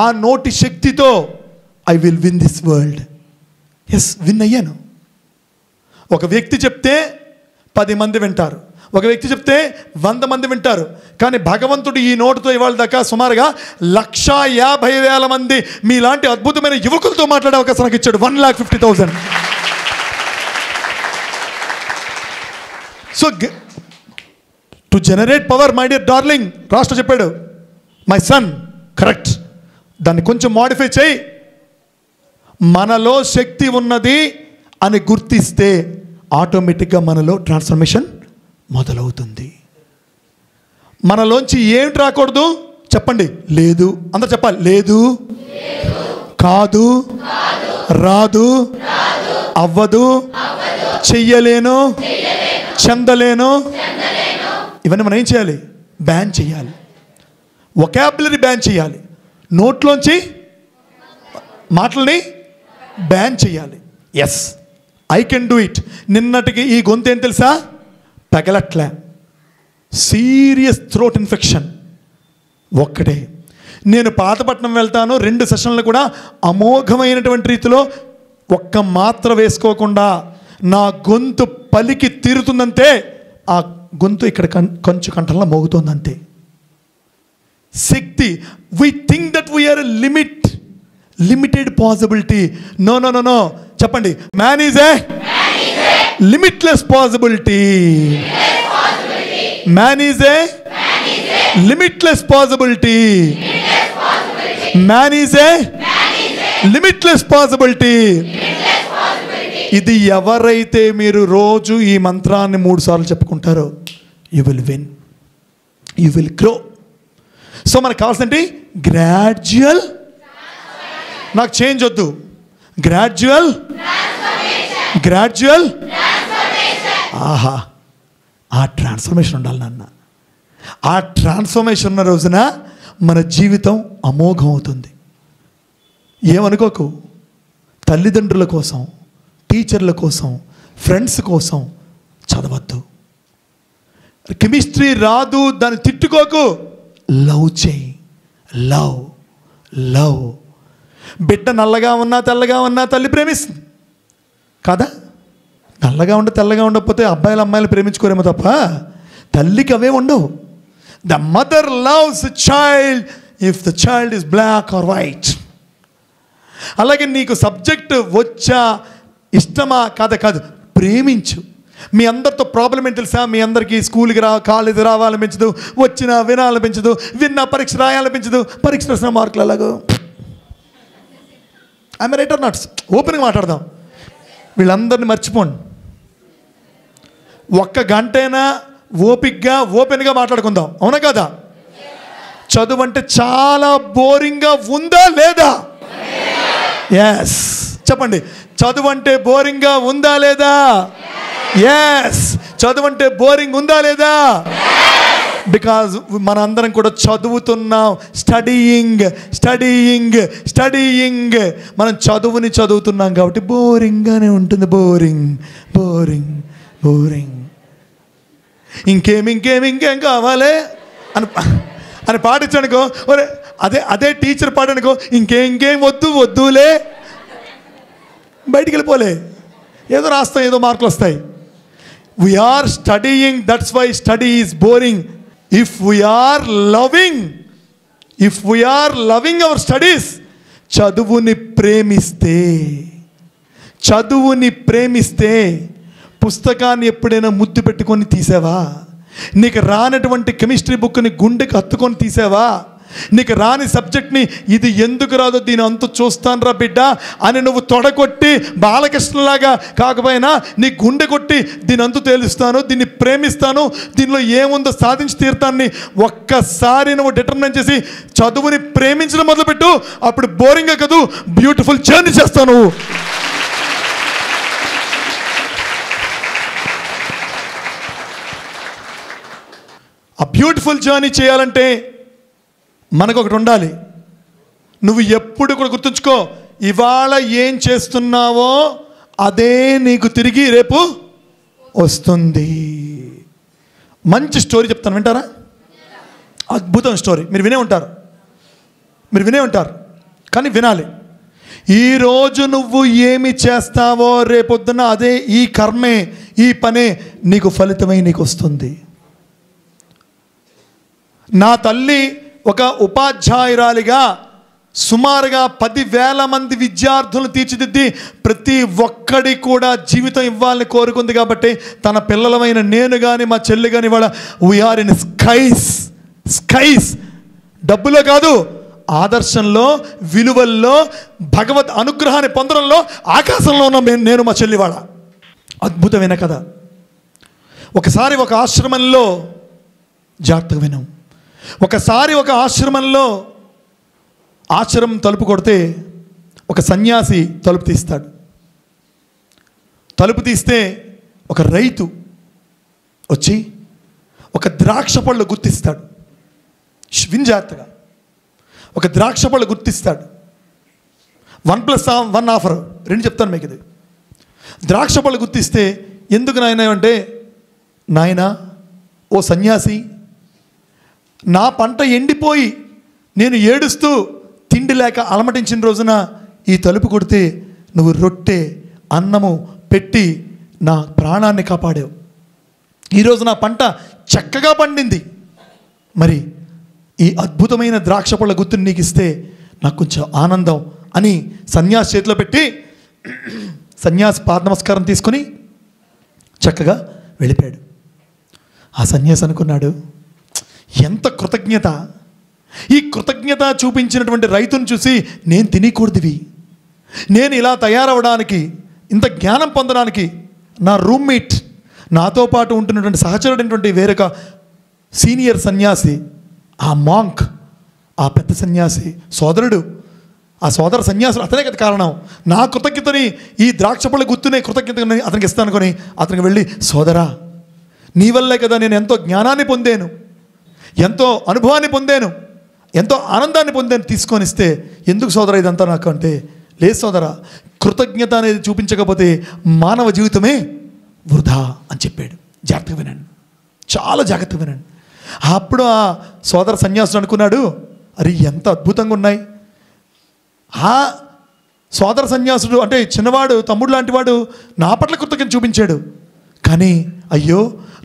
ఆ నోటి శక్తితో I will win this world. Yes, win అయ్యాను. ఒక వ్యక్తి చెప్తే 10 మంది వింటారు, ఒక వ్యక్తి చెప్తే 100 మంది వింటారు. కానీ భగవంతుడు ఈ నోటుతో ఇవాళ దాకా సుమారుగా 1,50,000 మంది మీలాంటి అద్భుతమైన యువకులతో మాట్లాడే అవకాశం నాకు ఇచ్చాడు. 1,50,000. So to generate power my dear darling, రాష్ట్ర చెప్పాడు, మై సన్, కరెక్ట్, దాన్ని కొంచెం మాడిఫై చేయి. మనలో శక్తి ఉన్నది అని గుర్తిస్తే ఆటోమేటిక్గా మనలో ట్రాన్స్ఫర్మేషన్ మొదలవుతుంది. మనలోంచి ఏమిటి రాకూడదు చెప్పండి? లేదు. అందరు చెప్పాలి. లేదు, కాదు, రాదు, అవ్వదు, చెయ్యలేను, చెందలేను. ఇవన్నీ మనం ఏం చేయాలి? బ్యాన్ చేయాలి. వొకాబులరీ బ్యాన్ చేయాలి. నోట్లోంచి మాటల్ని బ్యాన్ చేయాలి. Yes, I can do it. నిన్నటికి ఈ గొంతు ఏం తెలుసా? తగలట్లే, సీరియస్ థ్రోట్ ఇన్ఫెక్షన్. ఒక్కటే. నేను పాతపట్నం వెళ్తాను, 2 సెషన్లు కూడా అమోఘమైనటువంటి రీతిలో ఒక్క మాత్ర వేసుకోకుండా నా గొంతు పలికి తీరుతుందంటే ఆ గొంతు ఇక్కడ కొంచెం కంఠంలో మోగుతోందంతే. శక్తి. We think that we are limited possibility. No no no no. చెప్పండి. Man is a limitless possibility. Man is a limitless possibility. Man is a limitless possibility. ఇది ఎవరైతే మీరు రోజు ఈ మంత్రాన్ని 3 సార్లు చెప్పుకుంటారో you will win, you will grow. So మనకు కావాల్సింది గ్రాడ్యువల్. నాకు చేంజ్ వద్దు, గ్రాడ్యువల్. ఆహా, ఆ ట్రాన్స్ఫర్మేషన్ ఉండాలి నాన్న. ఆ ట్రాన్స్ఫర్మేషన్ ఉన్న రోజున మన జీవితం అమోఘం అవుతుంది. ఏమనుకోకు. తల్లిదండ్రుల కోసం, టీచర్ల కోసం, ఫ్రెండ్స్ కోసం చదవద్దు. కెమిస్ట్రీ రాదు దాన్ని తిట్టుకోకు. లవ్ చేయి. లవ్. బిడ్డ నల్లగా ఉన్నా తెల్లగా ఉన్నా తల్లి ప్రేమిస్తుంది కదా. నల్లగా ఉండి తెల్లగా ఉండకపోతే అబ్బాయిలు అమ్మాయిలు ప్రేమించుకోరేమో తప్ప తల్లికి అవే ఉండవు. The mother loves child if the child is black or white. అలాగే నీకు సబ్జెక్ట్ వచ్చా, ఇష్టమా కాదు, ప్రేమించు. మీ అందరితో ప్రాబ్లం ఏంటి తెలుసా? మీ అందరికీ స్కూల్కి కాలేజీ రావాలనిపించదు, వచ్చినా వినాలనిపించదు, విన్నా పరీక్ష రాయాలనిపించదు, పరీక్ష రాసిన మార్కులు అలాగో. I'm right or not? ఓపెన్గా మాట్లాడదాం. వీళ్ళందరినీ మర్చిపోండి. 1 గంటైనా ఓపిక్గా ఓపెన్గా మాట్లాడుకుందాం. అవునా కదా? చదువు అంటే చాలా బోరింగ్గా ఉందా లేదా? ఎస్, చెప్పండి. చదువు అంటే బోరింగ్గా ఉందా లేదా? ఎస్, చదువు అంటే బోరింగ్ ఉందా లేదా? బికాజ్ మన అందరం కూడా చదువుతున్నాం. స్టడీయింగ్. మనం చదువుతున్నాం కాబట్టి బోరింగ్గానే ఉంటుంది. బోరింగ్. ఇంకేం కావాలి అని పాటించనుకో. అదే టీచర్ పాడనుకో, ఇంకేం వద్దులే, బయటికి వెళ్ళిపోలే, ఏదో రాస్తాం, ఏదో మార్కులు వస్తాయి. We are studying, that's why study is boring. If we are loving our studies, చదువుని ప్రేమిస్తే పుస్తకాన్ని ఎప్పుడైనా ముద్దు పెట్టుకొని తీసావా? నీకు రానటువంటి కెమిస్ట్రీ బుక్ని గుండెకి హత్తుకొని తీసావా? నీకు రాని సబ్జెక్ట్ని ఇది ఎందుకు రాదో దీని అంతు చూస్తాను రా బిడ్డ అని నువ్వు తొడగొట్టి బాలకృష్ణలాగా కాకపోయినా నీ గుండె కొట్టి దీని అంతు తేలుస్తాను, దీన్ని ప్రేమిస్తాను, దీనిలో ఏముందో సాధించి తీరుతాన్ని ఒక్కసారి నువ్వు డిటర్మిన్ చేసి చదువుని ప్రేమించడం మొదలుపెట్టు. అప్పుడు బోరింగ్గా కాదు, బ్యూటిఫుల్ జర్నీ చేస్తాను. ఆ బ్యూటిఫుల్ జర్నీ చేయాలంటే మనకు ఒకటి ఉండాలి. నువ్వు ఎప్పుడు కూడా గుర్తుంచుకో, ఇవాళ ఏం చేస్తున్నావో అదే నీకు తిరిగి రేపు వస్తుంది. మంచి స్టోరీ చెప్తాను, వింటారా? అద్భుతం స్టోరీ. మీరు వినే ఉంటారు కానీ వినాలి. ఈరోజు నువ్వు ఏమి చేస్తావో రేపొద్దున అదే, ఈ కర్మే, ఈ పనే నీకు ఫలితమై నీకు వస్తుంది. నా తల్లి ఒక ఉపాధ్యాయురాలిగా సుమారుగా 10,000 మంది విద్యార్థులను తీర్చిదిద్ది ప్రతి ఒక్కడి కూడా జీవితం ఇవ్వాలని కోరుకుంది. కాబట్టి తన పిల్లలమైన నేను కానీ మా చెల్లి కానీ ఇవాళ వీఆర్ ఇన్ స్కైస్. డబ్బులో కాదు, ఆదర్శంలో, విలువల్లో, భగవత్ అనుగ్రహాన్ని పొందడంలో ఆకాశంలో ఉన్న నేను మా చెల్లి వాళ్ళ. అద్భుతమైన కథ. ఒకసారి ఒక ఆశ్రమంలో, జాగ్రత్తగా వినం, ఒకసారి ఒక ఆశ్రమంలో ఆశ్రమం తలుపు కొడితే ఒక సన్యాసి తలుపు తీస్తాడు. తలుపు తీస్తే ఒక రైతు వచ్చి ఒక ద్రాక్ష పళ్ళు గుర్తిస్తాడు. వింజాగ్రత్తగా ఒక ద్రాక్ష పళ్ళు గుర్తిస్తాడు. 1+1 ఆఫర్, 2 చెప్తాను మీకు. ఇది ద్రాక్ష పళ్ళు గుర్తిస్తే ఎందుకు నాయన అంటే, నాయన ఓ సన్యాసి, నా పంట ఎండిపోయి నేను ఏడుస్తూ తిండి లేక అలమటించిన రోజున ఈ తలుపు కొడితే నువ్వు రొట్టె అన్నము పెట్టి నా ప్రాణాన్ని కాపాడావు. ఈరోజు నా పంట చక్కగా పండింది. మరి ఈ అద్భుతమైన ద్రాక్ష పళ్ళ గుర్తుని నీకు ఇస్తే నాకు కొంచెం ఆనందం అని సన్యాసి చేతిలో పెట్టి సన్యాసి పాద నమస్కారం తీసుకొని చక్కగా వెళ్ళిపోయాడు. ఆ సన్యాసి అనుకున్నాడు, ఎంత కృతజ్ఞత! ఈ కృతజ్ఞత చూపించినటువంటి రైతును చూసి నేను తినకూడదువి, నేను ఇలా తయారవడానికి, ఇంత జ్ఞానం పొందడానికి నా రూమ్మేట్, నాతో పాటు ఉంటున్నటువంటి సహచరుడైనటువంటి వేరొక సీనియర్ సన్యాసి, ఆ మాంక్, ఆ పెద్ద సన్యాసి సోదరుడు, ఆ సోదర సన్యాసుడు అతనే కదా కారణం. నా కృతజ్ఞతని, ఈ ద్రాక్ష పళ్ళ గుర్తునే కృతజ్ఞతని అతనికి ఇస్తాను కొని అతనికి వెళ్ళి, సోదరా నీ వల్లే కదా నేను ఎంతో జ్ఞానాన్ని పొందాను, ఎంతో అనుభవాన్ని పొందాను, ఎంతో ఆనందాన్ని పొందాను, తీసుకొని ఇస్తే ఎందుకు సోదరా ఇదంతా నాకు అంటే, లేదు సోదరా, కృతజ్ఞత అనేది చూపించకపోతే మానవ జీవితమే వృధా అని చెప్పాడు. జాగ్రత్తగా వినండి, చాలా జాగ్రత్తగా వినండి. అప్పుడు ఆ సోదర సన్యాసుడు అనుకున్నాడు, అరే ఎంత అద్భుతంగా ఉన్నాయి. ఆ సోదర సన్యాసుడు అంటే చిన్నవాడు, తమ్ముడు లాంటివాడు నా పట్ల కృతజ్ఞత చూపించాడు. కానీ అయ్యో,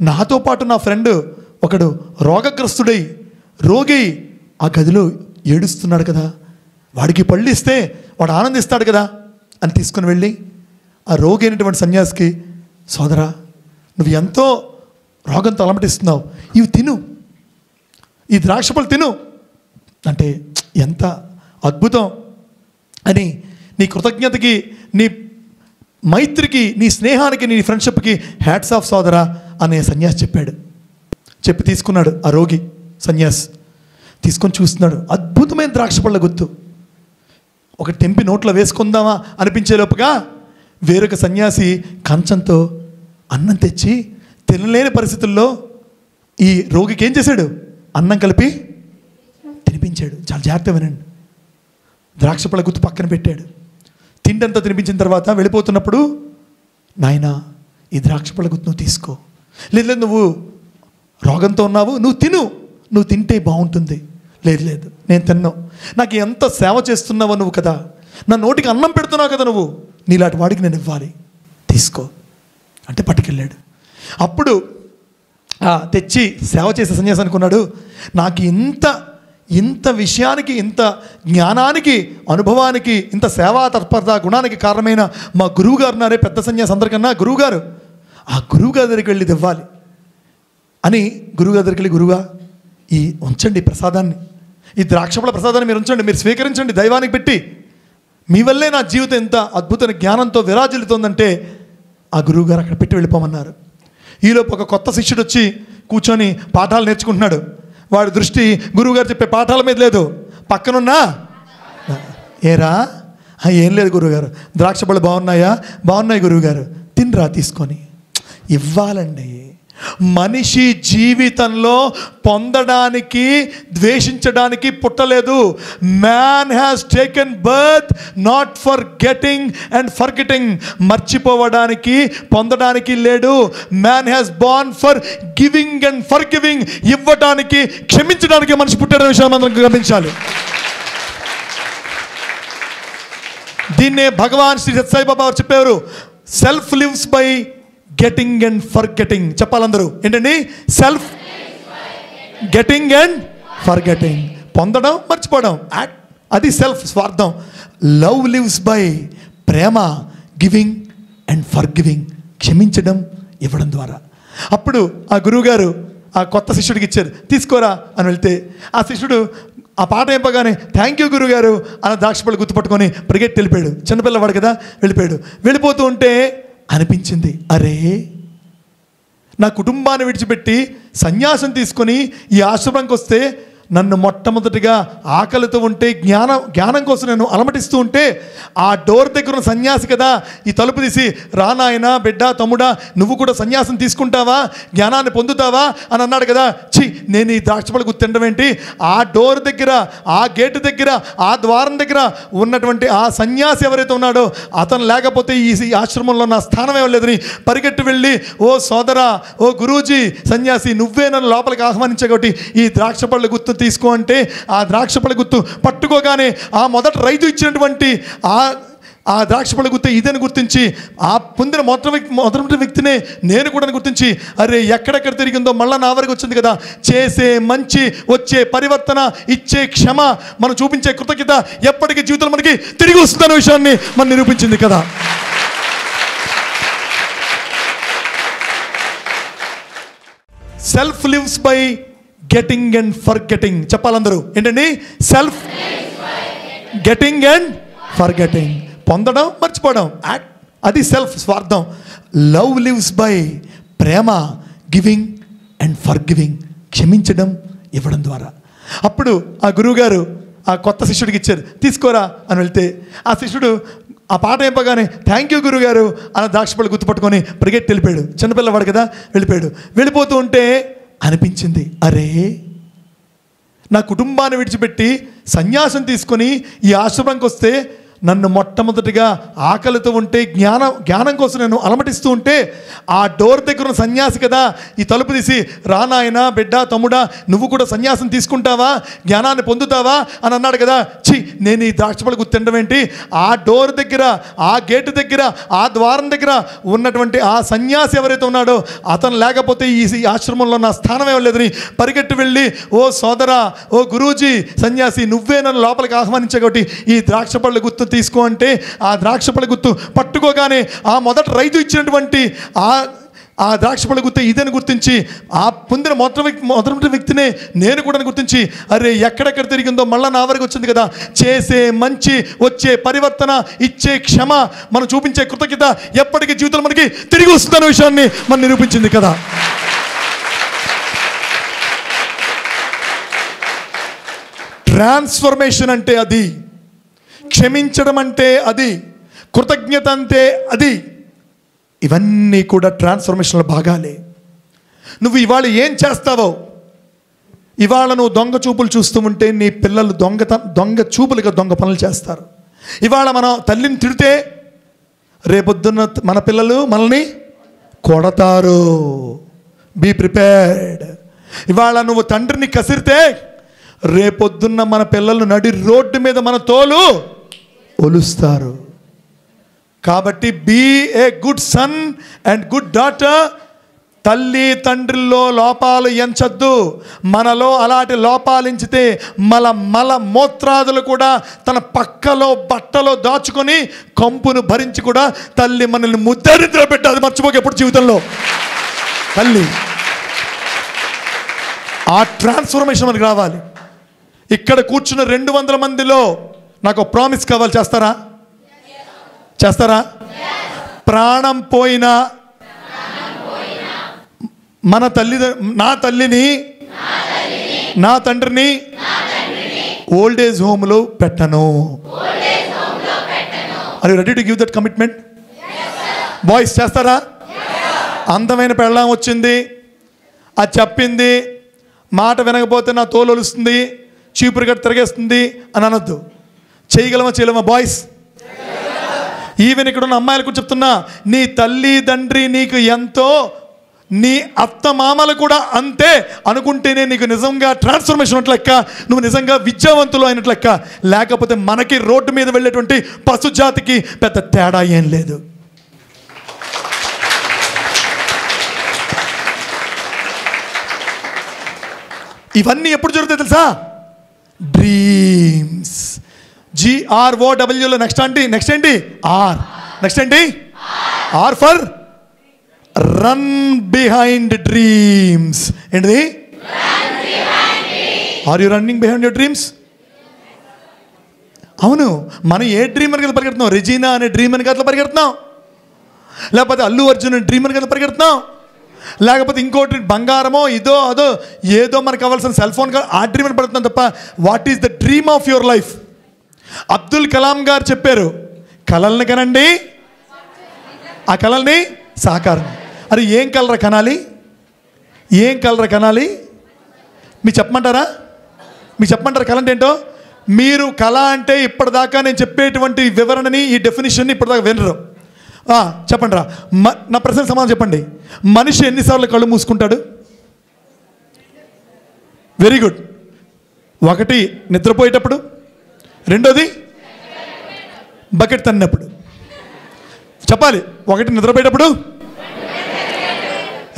నాతో పాటు నా ఫ్రెండ్ ఒకడు రోగగ్రస్తుడై రోగి ఆ గదిలో ఏడుస్తున్నాడు కదా, వాడికి పళ్ళు ఇస్తే వాడు ఆనందిస్తాడు కదా అని తీసుకుని వెళ్ళి ఆ రోగి అయినటువంటి సన్యాసికి, సోదరా నువ్వు ఎంతో రోగంతో అలమటిస్తున్నావు, ఇవి తిను, ఈ ద్రాక్ష పళ్ళు తిను అంటే ఎంత అద్భుతం అని, నీ కృతజ్ఞతకి, నీ మైత్రికి, నీ స్నేహానికి, నీ ఫ్రెండ్షిప్కి హ్యాట్స్ ఆఫ్ సోదరా అనే సన్యాసి చెప్పాడు. చెప్పి తీసుకున్నాడు ఆ రోగి సన్యాసి. తీసుకొని చూస్తున్నాడు, అద్భుతమైన ద్రాక్ష పళ్ళ గుర్తు. ఒక తెంపి నోట్లో వేసుకుందామా అనిపించేలోపుగా వేరొక సన్యాసి కంచంతో అన్నం తెచ్చి తినలేని పరిస్థితుల్లో ఈ రోగికి ఏం చేశాడు, అన్నం కలిపి తినిపించాడు. చాలా జాగ్రత్త వినండి. ద్రాక్ష పళ్ళ గుర్తు పక్కన పెట్టాడు. తిండంతా తినిపించిన తర్వాత వెళ్ళిపోతున్నప్పుడు, నాయనా ఈ ద్రాక్ష పళ్ళ గుర్తు నువ్వు తీసుకో, లేదు నువ్వు రోగంతో ఉన్నావు, నువ్వు తిను, నువ్వు తింటే బాగుంటుంది. లేదు నేను తిన్నావు, నాకు ఎంత సేవ చేస్తున్నావు నువ్వు కదా, నా నోటికి అన్నం పెడుతున్నావు కదా నువ్వు, నీలాంటి వాడికి నేను ఇవ్వాలి, తీసుకో అంటే పట్టుకెళ్ళాడు. అప్పుడు తెచ్చి సేవ చేసే సన్యాసి అనుకున్నాడు, నాకు ఇంత విషయానికి, ఇంత జ్ఞానానికి, అనుభవానికి, ఇంత సేవా తత్పరత గుణానికి కారణమైన మా గురువుగారు ఉన్నారే, పెద్ద సన్యాసి అందరికన్నా గురువుగారు, ఆ గురువుగారి దగ్గరికి వెళ్ళి ఇవ్వాలి అని గురువుగారి దగ్గరికి వెళ్ళి, గురువుగా ఈ ఉంచండి ప్రసాదాన్ని, ఈ ద్రాక్షపళ్ళ ప్రసాదాన్ని మీరు ఉంచండి, మీరు స్వీకరించండి దైవానికి పెట్టి, మీ వల్లే నా జీవితం ఎంత అద్భుతమైన జ్ఞానంతో విరాజిల్లుతోందంటే ఆ గురువుగారు అక్కడ పెట్టి వెళ్ళిపోమన్నారు. ఈలోపు ఒక కొత్త శిష్యుడు వచ్చి కూర్చొని పాఠాలు నేర్చుకుంటున్నాడు. వాడి దృష్టి గురువుగారు చెప్పే పాఠాల మీద లేదు, పక్కనున్నా ఏరా ఏం లేదు గురువుగారు, ద్రాక్ష పళ్ళు బాగున్నాయా, బాగున్నాయి గురువుగారు, తినరా తీసుకొని ఇవ్వాలండి. మనిషి జీవితంలో పొందడానికి, ద్వేషించడానికి పుట్టలేదు. Man has taken birth not for getting and forgetting, మర్చిపోవడానికి పొందడానికి లేడు. Man has born for giving and for giving, ఇవ్వడానికి క్షమించడానికి మనిషి పుట్టారనే విషయం మనం గమనించాలి. దీన్నే భగవాన్ శ్రీ సత్యసాయిబాబా వారు చెప్పారు, self lives by getting and forgetting. చెప్పాలందరూ ఏంటండి, సెల్ఫ్ గెటింగ్ అండ్ ఫర్గెటింగ్. పొందడం, మర్చిపోవడం, అది సెల్ఫ్, స్వార్థం. Love lives by Prema, giving and forgiving, క్షమించడం, ఇవ్వడం ద్వారా. అప్పుడు ఆ గురువుగారు ఆ కొత్త శిష్యుడికి ఇచ్చారు, తీసుకోరా అని వెళ్తే ఆ శిష్యుడు ఆ పాట అయిపోగానే థ్యాంక్ యూ గురుగారు అన్న ద్రాక్షపళ్ళు గుర్తుపట్టుకొని పరిగెట్టి వెళ్ళిపోయాడు. చిన్నపిల్లవాడు కదా, వెళ్ళిపోయాడు. వెళ్ళిపోతూ ఉంటే అనిపించింది, అరే నా కుటుంబాన్ని విడిచిపెట్టి సన్యాసం తీసుకొని ఈ ఆశ్రమంకి వస్తే నన్ను మొట్టమొదటిగా ఆకలితో ఉంటే జ్ఞానం కోసం నేను అలమటిస్తూ ఉంటే ఆ డోర్ దగ్గర ఉన్న సన్యాసి కదా ఈ తలుపు తీసి, రానాయన బిడ్డ తమ్ముడా నువ్వు కూడా సన్యాసం తీసుకుంటావా, జ్ఞానాన్ని పొందుతావా అని అన్నాడు కదా. నేను ఈ ద్రాక్షపళ్ళు గుర్తు తినడం ఏంటి, ఆ డోర్ దగ్గర, ఆ గేటు దగ్గర, ఆ ద్వారం దగ్గర ఉన్నటువంటి ఆ సన్యాసి ఎవరైతే ఉన్నాడో అతను లేకపోతే ఈ ఆశ్రమంలో నా స్థానం ఇవ్వలేదని పరిగెట్టి వెళ్ళి, ఓ సోదరా, ఓ గురూజీ, సన్యాసి నువ్వే నన్ను లోపలికి ఆహ్వానించే కాబట్టి ఈ ద్రాక్షపళ్ళు గుర్తు తీసుకో అంటే ఆ ద్రాక్షపళ్ళ గుర్తు పట్టుకోగానే ఆ మొదట రైతు ఇచ్చినటువంటి ఆ ద్రాక్షపళ్ళ గుర్తు ఇదని గుర్తించి, ఆ పొందిన మొదటి వ్యక్తినే నేను కూడా గుర్తించి, అరే ఎక్కడెక్కడ తిరిగిందో మళ్ళీ నా వరకు వచ్చింది కదా, చేసే మంచి, వచ్చే పరివర్తన, ఇచ్చే క్షమ, మనం చూపించే కృతజ్ఞత ఎప్పటికీ జీవితంలో మనకి తిరిగి వస్తుందన్న విషయాన్ని మనం నిరూపించింది కదా. Self lives by getting and forgetting. చెప్పాలందరూ ఏంటండి? సెల్ఫ్ గెటింగ్ అండ్ ఫర్గెటింగ్, పొందడం, మర్చిపోవడం, అది సెల్ఫ్, స్వార్థం. Love lives by Prema, giving and forgiving, క్షమించడం, ఇవ్వడం ద్వారా. అప్పుడు ఆ గురువుగారు ఆ కొత్త శిష్యుడికి ఇచ్చారు, తీసుకోరా అని వెళ్తే ఆ శిష్యుడు ఆ పాట అయిపోగానే థ్యాంక్ యూ గురుగారు అన్న ద్రాక్షపళ్ళు గుర్తుపట్టుకొని పరిగెట్టి వెళ్ళిపోయాడు. చిన్నపిల్లవాడు కదా, వెళ్ళిపోయాడు. వెళ్ళిపోతూ ఉంటే అనిపించింది, అరే నా కుటుంబాన్ని విడిచిపెట్టి సన్యాసం తీసుకొని ఈ ఆశ్రమంకి వస్తే నన్ను మొట్టమొదటిగా ఆకలితో ఉంటే జ్ఞానం కోసం నేను అలమటిస్తూ ఉంటే ఆ డోర్ దగ్గర ఉన్న సన్యాసి కదా ఈ తలుపు తీసి, రానాయన బిడ్డ తమ్ముడా నువ్వు కూడా సన్యాసం తీసుకుంటావా, జ్ఞానాన్ని పొందుతావా అని అన్నాడు కదా. నేను ఈ ద్రాక్షపళ్ళు గుర్తు తినడం ఏంటి, ఆ డోర్ దగ్గర, ఆ గేటు దగ్గర, ఆ ద్వారం దగ్గర ఉన్నటువంటి ఆ సన్యాసి ఎవరైతే ఉన్నాడో అతను లేకపోతే ఈ ఆశ్రమంలో నా స్థానం ఇవ్వలేదని పరిగెట్టి వెళ్ళి, ఓ సోదరా, ఓ గురూజీ, సన్యాసి నువ్వే నన్ను లోపలికి ఆహ్వానించే కాబట్టి ఈ ద్రాక్షపళ్ళు గుర్తు తీసుకో అంటే ఆ ద్రాక్షపళ్ళ గుర్తు పట్టుకోగానే ఆ మొదట రైతు ఇచ్చినటువంటి ఆ ద్రాక్షపళ్ళ గుర్తు ఇదని గుర్తించి, ఆ పొందిన మొదటి వ్యక్తినే నేను కూడా గుర్తించి, అరే ఎక్కడెక్కడ తిరిగిందో మళ్ళీ నా వరకు వచ్చింది కదా, చేసే మంచి, వచ్చే పరివర్తన, ఇచ్చే క్షమ, మనం చూపించే కృతజ్ఞత ఎప్పటికీ జీవితంలో మనకి తిరిగి వస్తుందన్న విషయాన్ని మనం నిరూపించింది కదా. ట్రాన్స్ఫర్మేషన్ అంటే అది, క్షమించడం అంటే అది, కృతజ్ఞత అంటే అది. ఇవన్నీ కూడా ట్రాన్స్ఫర్మేషన్ల భాగాలే. నువ్వు ఇవాళ ఏం చేస్తావో, ఇవాళ నువ్వు దొంగ చూపులు చూస్తూ ఉంటే నీ పిల్లలు దొంగ చూపులుగా దొంగ పనులు చేస్తారు. ఇవాళ మన తల్లిని తిడితే రేపొద్దున్న మన పిల్లలు మనల్ని కొడతారు. Be prepared. ఇవాళ నువ్వు తండ్రిని కసిరితే రేపొద్దున్న మన పిల్లలు నడి రోడ్డు మీద మన తోలు ఒలుస్తారు. కాబట్టి be a good son and good daughter. తల్లి తండ్రిలో లోపాలు ఎంచద్దు. మనలో అలాంటి లోపాలు ఎంచితే మల మూత్రాదులు కూడా తన పక్కలో బట్టలో దాచుకొని కంపును భరించి కూడా తల్లి మనల్ని ముద్దరిద్ర పెట్టాలి. మర్చిపోక ఎప్పుడు జీవితంలో తల్లి. ఆ ట్రాన్స్ఫర్మేషన్ మనకి రావాలి. ఇక్కడ కూర్చున్న 200 మందిలో నాకు ప్రామిస్ కావాలి, చేస్తారా? ప్రాణం పోయినా నా తల్లిని నా తండ్రిని ఓల్డ్ ఏజ్ హోమ్లో పెట్టను. Are you ready to give that commitment? Boys చేస్తారా? అందమైన పెళ్ళాం వచ్చింది, అది చెప్పింది, మాట వినకపోతే నా తోలు ఒలుస్తుంది, చీపురు గట్ట తిరిగేస్తుంది అని అనొద్దు. చేయగలమా బాయ్స్? ఈవెన్ ఇక్కడ ఉన్న అమ్మాయిలకు చెప్తున్నా, నీ తల్లి తండ్రి నీకు ఎంతో, నీ అత్త మామలు కూడా అంతే అనుకుంటేనే నీకు నిజంగా ట్రాన్స్ఫర్మేషన్ అట్లెక్క, నువ్వు నిజంగా విద్యావంతులు అయినట్లెక్క. లేకపోతే మనకి రోడ్డు మీద వెళ్ళేటువంటి పశు జాతికి పెద్ద తేడా ఏం లేదు. ఇవన్నీ ఎప్పుడు జరుగుతాయి తెలుసా? డ్రీమ్స్. GROWలో నెక్స్ట్ ఏంటి? ఆర్. నెక్స్ట్ ఏంటి? R for run behind dreams. ఏంటిది? Are you running behind your dreams? అవును. మనం ఏ డ్రీమ్ అని కదా పరిగెడుతున్నాం? రెజీనా అనే డ్రీమ్ అని కదా పరిగెడుతున్నాం, లేకపోతే అల్లు అర్జున్ అనే డ్రీమ్ అని కదా పరిగెడుతున్నాం, లేకపోతే ఇంకోటి బంగారమో ఇదో అదో ఏదో మనకు కావాల్సిన సెల్ ఫోన్ ఆ డ్రీమ్ అని పడుతున్నాం తప్ప what is the dream of your life? Abdul Kalam గారు చెప్పారు, కలల్ని కనండి, ఆ కలల్ని సాకారం. అరే ఏం కలరా కనాలి? ఏం కలరా కనాలి? మీకు చెప్పమంటారా? కళ అంటే ఏంటో? మీరు కళ అంటే ఇప్పటిదాకా నేను చెప్పేటువంటి వివరణని, ఈ డెఫినేషన్ని ఇప్పటిదాకా వినరు. చెప్పండి రా, నా ప్రశ్న సమాధానం చెప్పండి. మనిషి ఎన్నిసార్లు కళ్ళు మూసుకుంటాడు? Very good. ఒకటి నిద్రపోయేటప్పుడు, రెండోది బకెట్ తన్నప్పుడు. చెప్పాలి. ఒకటి నిద్రపోయేటప్పుడు,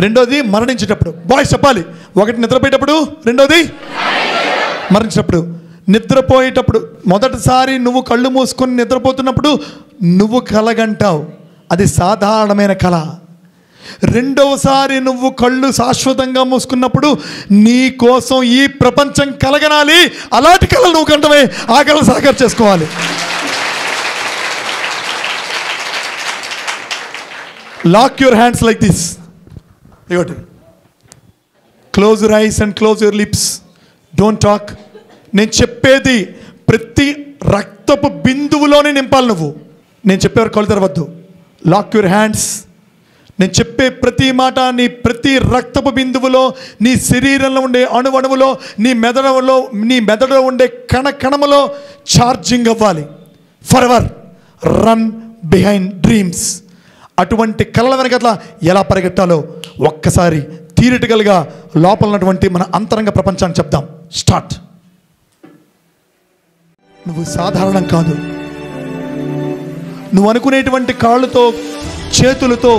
రెండోది మరణించేటప్పుడు. బాయ్స్ చెప్పాలి. ఒకటి నిద్రపోయేటప్పుడు, రెండోది మరణించేటప్పుడు. నిద్రపోయేటప్పుడు మొదటిసారి నువ్వు కళ్ళు మూసుకొని నిద్రపోతున్నప్పుడు నువ్వు కలగంటావు, అది సాధారణమైన కళ. రెండవసారి నువ్వు కళ్ళు శాశ్వతంగా మూసుకున్నప్పుడు నీ కోసం ఈ ప్రపంచం కలగనాలి, అలాంటి కళలు నువ్వు కంటమే, ఆ కళలు సాకారం చేసుకోవాలి. Lock your hands like this. Close your eyes and close your lips. Don't talk. నేను చెప్పేది ప్రతి రక్తపు బిందువులోనే నింపాలి నువ్వు. నేను చెప్పేవారు కళ్ళు తెరవద్దు. Lock your hands. నేను చెప్పే ప్రతి మాట నీ ప్రతి రక్తపు బిందువులో, నీ శరీరంలో ఉండే అణువణువులో, నీ మెదడులో ఉండే కణకణములో ఛార్జింగ్ అవ్వాలి. For ever run behind dreams. అటువంటి కళల వెనకట్లా ఎలా పరిగెట్టాలో ఒక్కసారి థియరిటికల్గా లోపల ఉన్నటువంటి మన అంతరంగ ప్రపంచాన్ని చెప్దాం. స్టార్ట్. నువ్వు సాధారణం కాదు. నువ్వు అనుకునేటువంటి కాళ్ళతో, చేతులతో,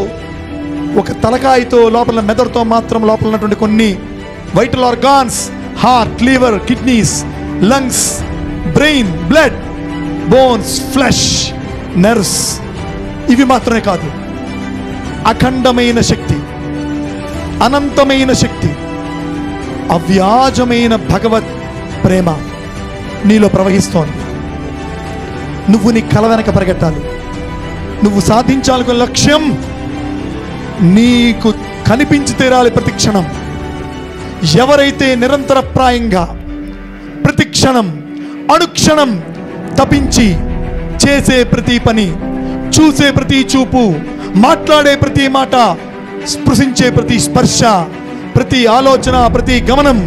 ఒక తలకాయతో, లోపల మెదడుతో మాత్రం లోపల ఉన్నటువంటి కొన్ని vital organs, heart, liver, kidneys, lungs, brain, blood, bones, flesh, nerves, ఇవి మాత్రమే కాదు. అఖండమైన శక్తి, అనంతమైన శక్తి, అవ్యాజమైన భగవత్ ప్రేమ నీలో ప్రవహిస్తోంది. నువ్వు నీ కల వెనక పరిగెట్టాలి. నువ్వు సాధించాలనుకున్న లక్ష్యం నీకు కనిపించి తీరాలి ప్రతి క్షణం. ఎవరైతే నిరంతరప్రాయంగా ప్రతి క్షణం, అనుక్షణం తపించి చేసే ప్రతి పని, చూసే ప్రతి చూపు, మాట్లాడే ప్రతి మాట, స్పృశించే ప్రతి స్పర్శ, ప్రతి ఆలోచన, ప్రతి గమనం,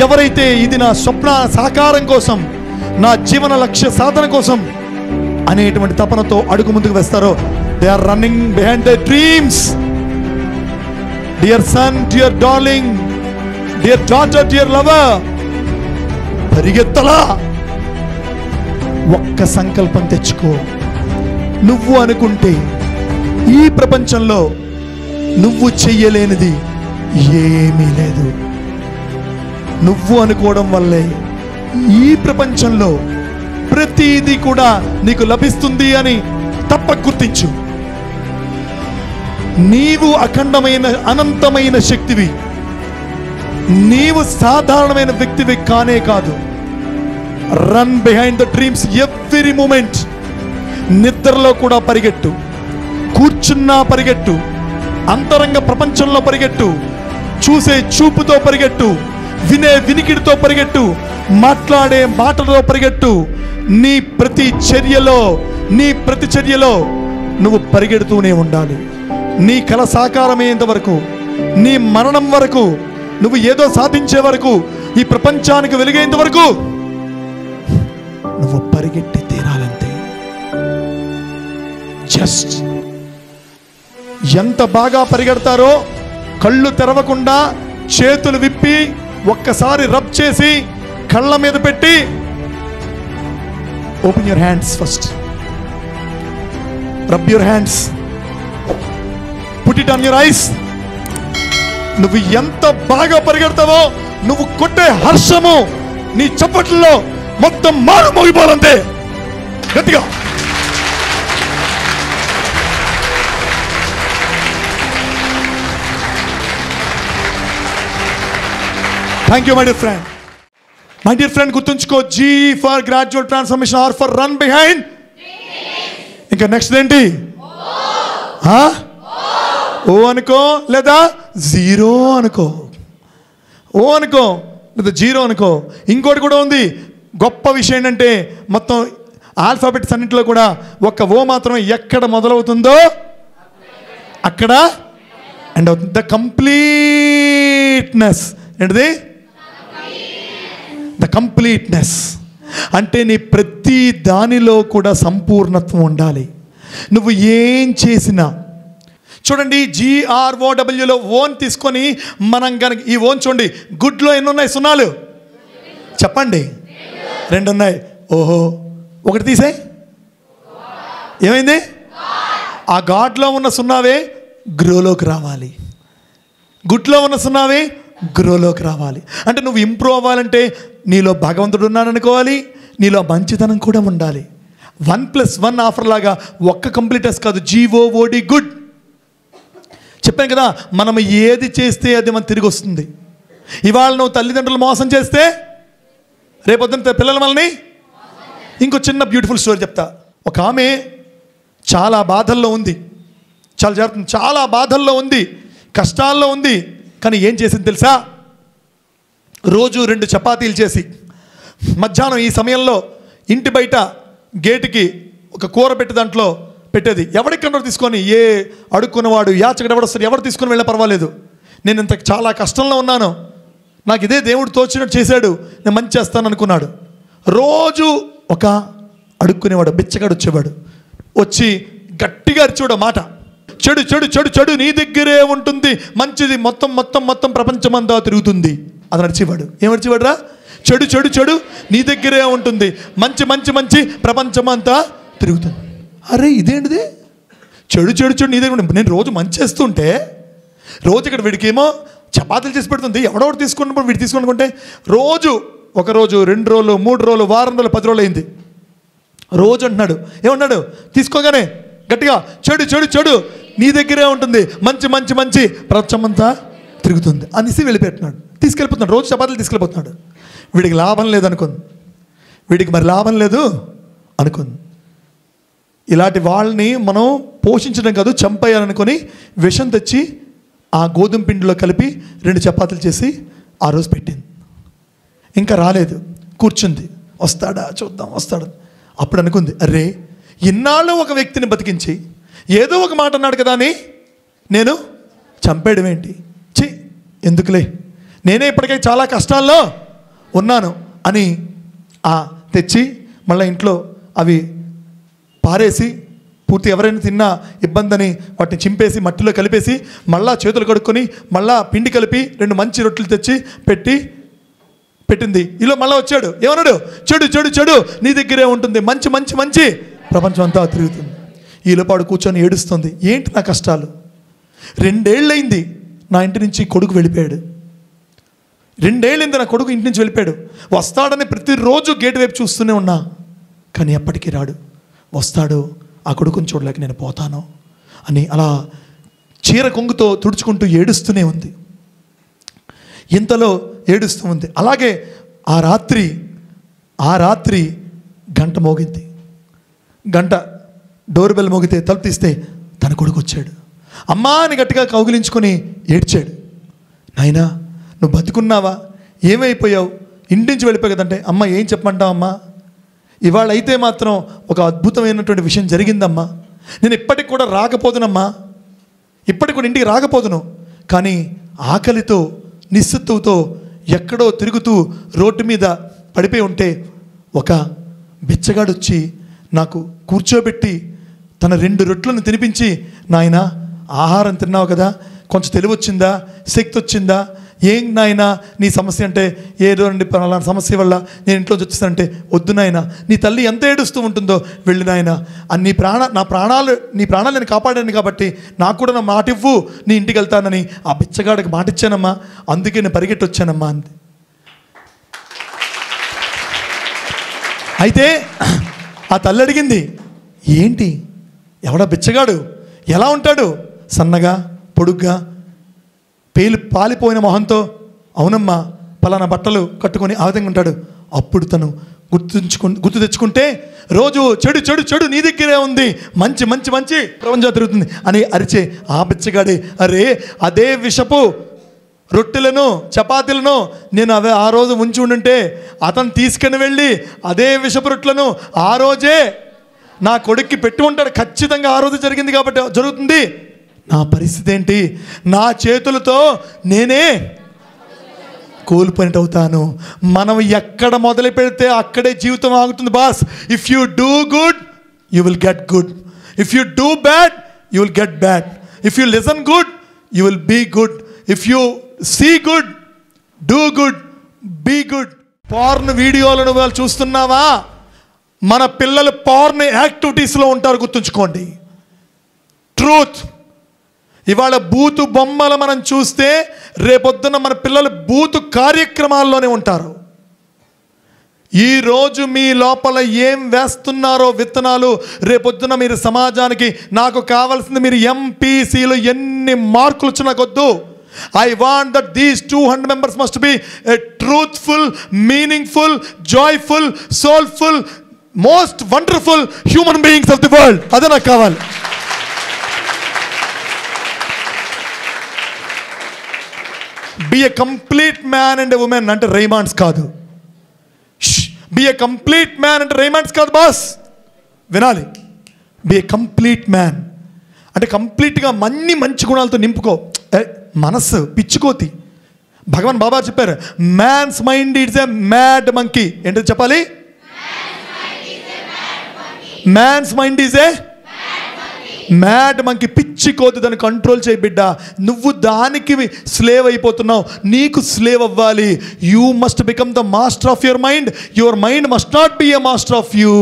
ఎవరైతే ఇది నా స్వప్న సాకారం కోసం, నా జీవన లక్ష్య సాధన కోసం అనేటువంటి తపనతో అడుగు ముందుకు వేస్తారో, they are running behind the dreams. Dear son, dear darling, dear daughter, dear lover, పరిగెత్తలా. ఒక్క సంకల్పం తెచ్చుకో. నువ్వు అనుకుంటే ఈ ప్రపంచంలో నువ్వు చెయ్యలేనిది ఏమీ లేదు. నువ్వు అనుకోవడం వల్లే ఈ ప్రపంచంలో ప్రతిదీ కూడా నీకు లభిస్తుంది అని తప్పక గుర్తించు. నీవు అఖండమైన, అనంతమైన శక్తివి. నీవు సాధారణమైన వ్యక్తివి కానే కాదు. Run behind the dreams every moment. నిద్రలో కూడా పరిగెట్టు, కూర్చున్నా పరిగెట్టు, అంతరంగ ప్రపంచంలో పరిగెట్టు, చూసే చూపుతో పరిగెట్టు, వినే వినికిడితో పరిగెట్టు, మాట్లాడే మాటలతో పరిగెట్టు. నీ ప్రతి చర్యలో నువ్వు పరిగెడుతూనే ఉండాలి. నీ కల సాకారమయ్యేంత వరకు, నీ మరణం వరకు, నువ్వు ఏదో సాధించే వరకు, ఈ ప్రపంచానికి వెలిగేంత వరకు నువ్వు పరిగెట్టి తీరాలంతే. జస్ట్ ఎంత బాగా పరిగెడతారో, కళ్ళు తెరవకుండా చేతులు విప్పి ఒక్కసారి రబ్ చేసి కళ్ళ మీద పెట్టి, open your hands first, rub your hands, put it on your eyes. నువ్వు ఎంత బాగా పరిగెడతావో నువ్వు కొట్టే హర్షము, నీ చప్పట్లలో మొత్తం మారు మోగిపోవాలంతే. గట్టిగా thank you my dear friend. My dear friend, గుర్తుంచుకో, G for gradual transformation, R for run behind. ఇంకా నెక్స్ట్ ఏంటి? ఓ అనుకో, లేదా జీరో అనుకో. ఓ అనుకో లేదా జీరో అనుకో. ఇంకోటి కూడా ఉంది. గొప్ప విషయం ఏంటంటే మొత్తం ఆల్ఫాబెట్స్ అన్నింటిలో కూడా ఒక్క ఓ మాత్రమే ఎక్కడ మొదలవుతుందో అక్కడ అండ్ అవుతుంది. The completeness. ఏంటిది? ద కంప్లీట్నెస్ అంటే నీ ప్రతి దానిలో కూడా సంపూర్ణత్వం ఉండాలి. నువ్వు ఏం చేసినా చూడండి, GROWలో ఓన్ తీసుకొని మనం కనుక ఈ ఓన్ చూడండి, గుడ్లో ఎన్ని ఉన్నాయి సున్నాలు? చెప్పండి. 2 ఉన్నాయి. ఓహో, ఒకటి తీసే ఏమైంది? ఆ గాడ్లో ఉన్న సున్నావే గ్రోలోకి రావాలి, గుడ్లో ఉన్న సున్నావే గ్రోలోకి రావాలి. అంటే నువ్వు ఇంప్రూవ్ అవ్వాలంటే నీలో భగవంతుడు ఉన్నాడు అనుకోవాలి, నీలో మంచితనం కూడా ఉండాలి. 1+1 ఆఫర్ లాగా ఒక్క కంప్లీటెస్ కాదు, GOOD గుడ్. చెప్పాను కదా, మనం ఏది చేస్తే అది మనం తిరిగి వస్తుంది. ఇవాళ నువ్వు తల్లిదండ్రులు మోసం చేస్తే రేపొద్దున పిల్లల మనల్ని. ఇంకో చిన్న బ్యూటిఫుల్ స్టోరీ చెప్తా. ఒక ఆమె చాలా బాధల్లో ఉంది, చాలా బాధల్లో ఉంది, కష్టాల్లో ఉంది. కానీ ఏం చేసింది తెలుసా? రోజు 2 చపాతీలు చేసి మధ్యాహ్నం ఈ సమయంలో ఇంటి బయట గేటుకి ఒక కూర పెట్టి దాంట్లో పెట్టేది. ఎవడికన్నా తీసుకొని, ఏ అడుక్కున్నవాడు యాచకుడు ఎవడొస్తాడు, ఎవరు తీసుకొని వెళ్ళే పర్వాలేదు, నేను ఇంత చాలా కష్టంలో ఉన్నాను, నాకు ఇదే దేవుడు తోచినట్టు చేశాడు, నేను మంచి చేస్తాను అనుకున్నాడు. రోజు ఒక అడుక్కునేవాడు బిచ్చగాడు వచ్చేవాడు, వచ్చి గట్టిగా అరిచేవాడు మాట, చెడు చెడు చెడు చెడు నీ దగ్గరే ఉంటుంది, మంచిది మొత్తం మొత్తం మొత్తం ప్రపంచమంతా తిరుగుతుంది. అది నడిచేవాడు. ఏం నడిచేవాడు రా? చెడు చెడు చెడు నీ దగ్గరే ఉంటుంది, మంచి మంచి మంచి ప్రపంచమంతా తిరుగుతుంది. అరే ఇదేంటిది? చెడు చెడు చెడు నీ దగ్గర. నేను రోజు మంచి చేస్తుంటే రోజు ఇక్కడ వీడికేమో చపాతీలు చేసి పెడుతుంది, ఎవడెవడు తీసుకున్నప్పుడు వీడు తీసుకునుకుంటే రోజు 1 రోజు 2 రోజులు 3 రోజులు వారం రోజులు 10 రోజులు అయింది. రోజు అంటున్నాడు, ఏమన్నాడు? తీసుకోగానే గట్టిగా చెడు చెడు చెడు నీ దగ్గరే ఉంటుంది, మంచి మంచి మంచి ప్రపంచమంతా తిరుగుతుంది అనేసి వెళ్ళిపెట్టినాడు. తీసుకెళ్ళిపోతున్నాడు, రోజు చపాతీలు తీసుకెళ్ళిపోతున్నాడు. వీడికి లాభం లేదనుకుంది, వీడికి మరి లాభం లేదు అనుకుంది. ఇలాంటి వాళ్ళని మనం పోషించడం కాదు, చంపేయాలనుకొని విషం తెచ్చి ఆ గోధుమ పిండిలో కలిపి 2 చపాతీలు చేసి ఆ రోజు పెట్టింది. ఇంకా రాలేదు, కూర్చుంది, వస్తాడా చూద్దాం వస్తాడు. అప్పుడు అనుకుంది, అరే ఇన్నాళ్ళు ఒక వ్యక్తిని బతికించి ఏదో ఒక మాట అన్నాడు కదా అని నేను చంపేయడం ఏంటి? ఎందుకులే, నేనే ఇప్పటికే చాలా కష్టాల్లో ఉన్నాను అని తెచ్చి మళ్ళీ ఇంట్లో అవి పారేసి, పూర్తి ఎవరైనా తిన్నా ఇబ్బంది అని వాటిని చింపేసి మట్టిలో కలిపేసి మళ్ళా చేతులు కడుక్కొని మళ్ళా పిండి కలిపి 2 మంచి రొట్టెలు తెచ్చి పెట్టింది. ఇలా మళ్ళీ వచ్చాడు, ఏమన్నాడు? చెడు చెడు చెడు నీ దగ్గరే ఉంటుంది, మంచి మంచి మంచి ప్రపంచం అంతా తిరుగుతుంది. ఈలోపాడు కూర్చొని ఏడుస్తుంది, ఏంటి నా కష్టాలు? 2 ఏళ్ళయింది నా ఇంటి నుంచి కొడుకు వెళ్ళిపోయాడు, 2 ఏళ్ళైంది నా కొడుకు ఇంటి నుంచి వెళ్ళిపోయాడు. వస్తాడని ప్రతిరోజు గేట్ వైపు చూస్తూనే ఉన్నా, కానీ ఎప్పటికీ రాడు. వస్తాడు, ఆ కొడుకుని చూడలేక నేను పోతాను అని అలా చీర కొంగుతో తుడుచుకుంటూ ఏడుస్తూనే ఉంది. ఇంతలో ఏడుస్తూ ఉంది. అలాగే ఆ రాత్రి గంట మోగింది. గంట డోర్ బెల్ మోగితే తలుపు తీస్తే తన కొడుకు వచ్చాడు. అమ్మా అని గట్టిగా కౌగిలించుకొని ఏడ్చాడు. నాయనా నువ్వు బతుకున్నావా? ఏమైపోయావు? ఇంటి నుంచి వెళ్ళిపోయి కదంటే, అమ్మ ఏం చెప్పమంటావు అమ్మా, ఇవాళ అయితే మాత్రం ఒక అద్భుతమైనటువంటి విషయం జరిగిందమ్మా, నేను ఇప్పటికి కూడా రాకపోదునమ్మా, ఇప్పటికి కూడా ఇంటికి రాకపోదును, కానీ ఆకలితో నిస్సత్తుతో ఎక్కడో తిరుగుతూ రోడ్డు మీద పడిపోయి ఉంటే ఒక బిచ్చగాడు వచ్చి నాకు కూర్చోబెట్టి తన 2 రొట్టెలను తినిపించి, నాయనా ఆహారం తిన్నావు కదా, కొంచెం తెలివి వచ్చిందా, శక్తి వచ్చిందా, ఏం నాయనా నీ సమస్య అంటే, ఏదో అండి అలాంటి సమస్య వల్ల నేను ఇంట్లోంచి వచ్చేసానంటే, వద్దు నాయన, నీ తల్లి ఎంత ఏడుస్తూ ఉంటుందో వెళ్ళి నాయన, నీ ప్రాణాలు నేను కాపాడాను కాబట్టి నాకు కూడా నా మాట ఇవ్వు, నీ ఇంటికి వెళ్తానని ఆ బిచ్చగాడికి మాట ఇచ్చానమ్మా, అందుకే నేను పరిగెట్టి వచ్చానమ్మా అంది. అయితే ఆ తల్లి అడిగింది, ఏంటి ఎవడా బిచ్చగాడు, ఎలా ఉంటాడు, సన్నగా పొడుగ్గా పాలిపోయిన మొహంతో? అవునమ్మా, పలానా బట్టలు కట్టుకొని ఆ విధంగా ఉంటాడు. అప్పుడు తను గుర్తు తెచ్చుకుంటే, రోజు చెడు చెడు చెడు నీ దగ్గరే ఉంది, మంచి మంచి మంచి ప్రపంచం తిరుగుతుంది అని అరిచే ఆ బిచ్చగాడే, అరే అదే విషపు రొట్టెలను చపాతీలను నేను ఆ రోజు ఉంచి ఉండుంటే అతను తీసుకుని వెళ్ళి అదే విషపు రొట్టెలను ఆ రోజే నా కొడుక్కి పెట్టి ఉంటాడు. ఖచ్చితంగా ఆ రోజు జరిగింది కాబట్టి జరుగుతుంది. నా పరిస్థితి ఏంటి? నా చేతులతో నేనే కోల్పోయినట్టు అవుతాను. మనం ఎక్కడ మొదలు పెడితే అక్కడే జీవితం ఆగుతుంది boss. If you do good you will get good. If you do bad you will get bad. If you listen good you will be good. If you see good, do good, be good. Porn వీడియోలను వాళ్ళు చూస్తున్నావా? మన పిల్లలు porn యాక్టివిటీస్లో ఉంటారు, గుర్తుంచుకోండి. Truth. ఇవాళ బూతు బొమ్మలు మనం చూస్తే రేపొద్దున మన పిల్లలు బూతు కార్యక్రమాల్లోనే ఉంటారు. ఈరోజు మీ లోపల ఏం వేస్తున్నారో విత్తనాలు రేపొద్దున మీరు సమాజానికి, నాకు కావాల్సింది మీరు ఎంపీసీలో ఎన్ని మార్కులు వచ్చినా కొద్దు. I want that these 200 members must be a truthful, meaningful, joyful, soulful, most wonderful human beings of the world. అదే నాకు కావాలి. Be a complete man and a woman అంటే రేమాండ్స్ కాదు. Be a complete man అంటే Raymond's కాదు boss, వినాలి. Be a complete man అంటే కంప్లీట్గా అన్ని మంచి గుణాలతో నింపుకో. మనస్సు పిచ్చుకోతి. భగవాన్ బాబా చెప్పారు, man's mind it's a mad monkey. ఏంటది చెప్పాలి? Man's mind is a mad monkey. పిచ్చి కోతి, దాన్ని కంట్రోల్ చేయి బిడ్డ. నువ్వు దానికి స్లేవ్ అయిపోతున్నావు, నీకు స్లేవ్ అవ్వాలి. You must become the master of your mind. Your mind must not be a master of you.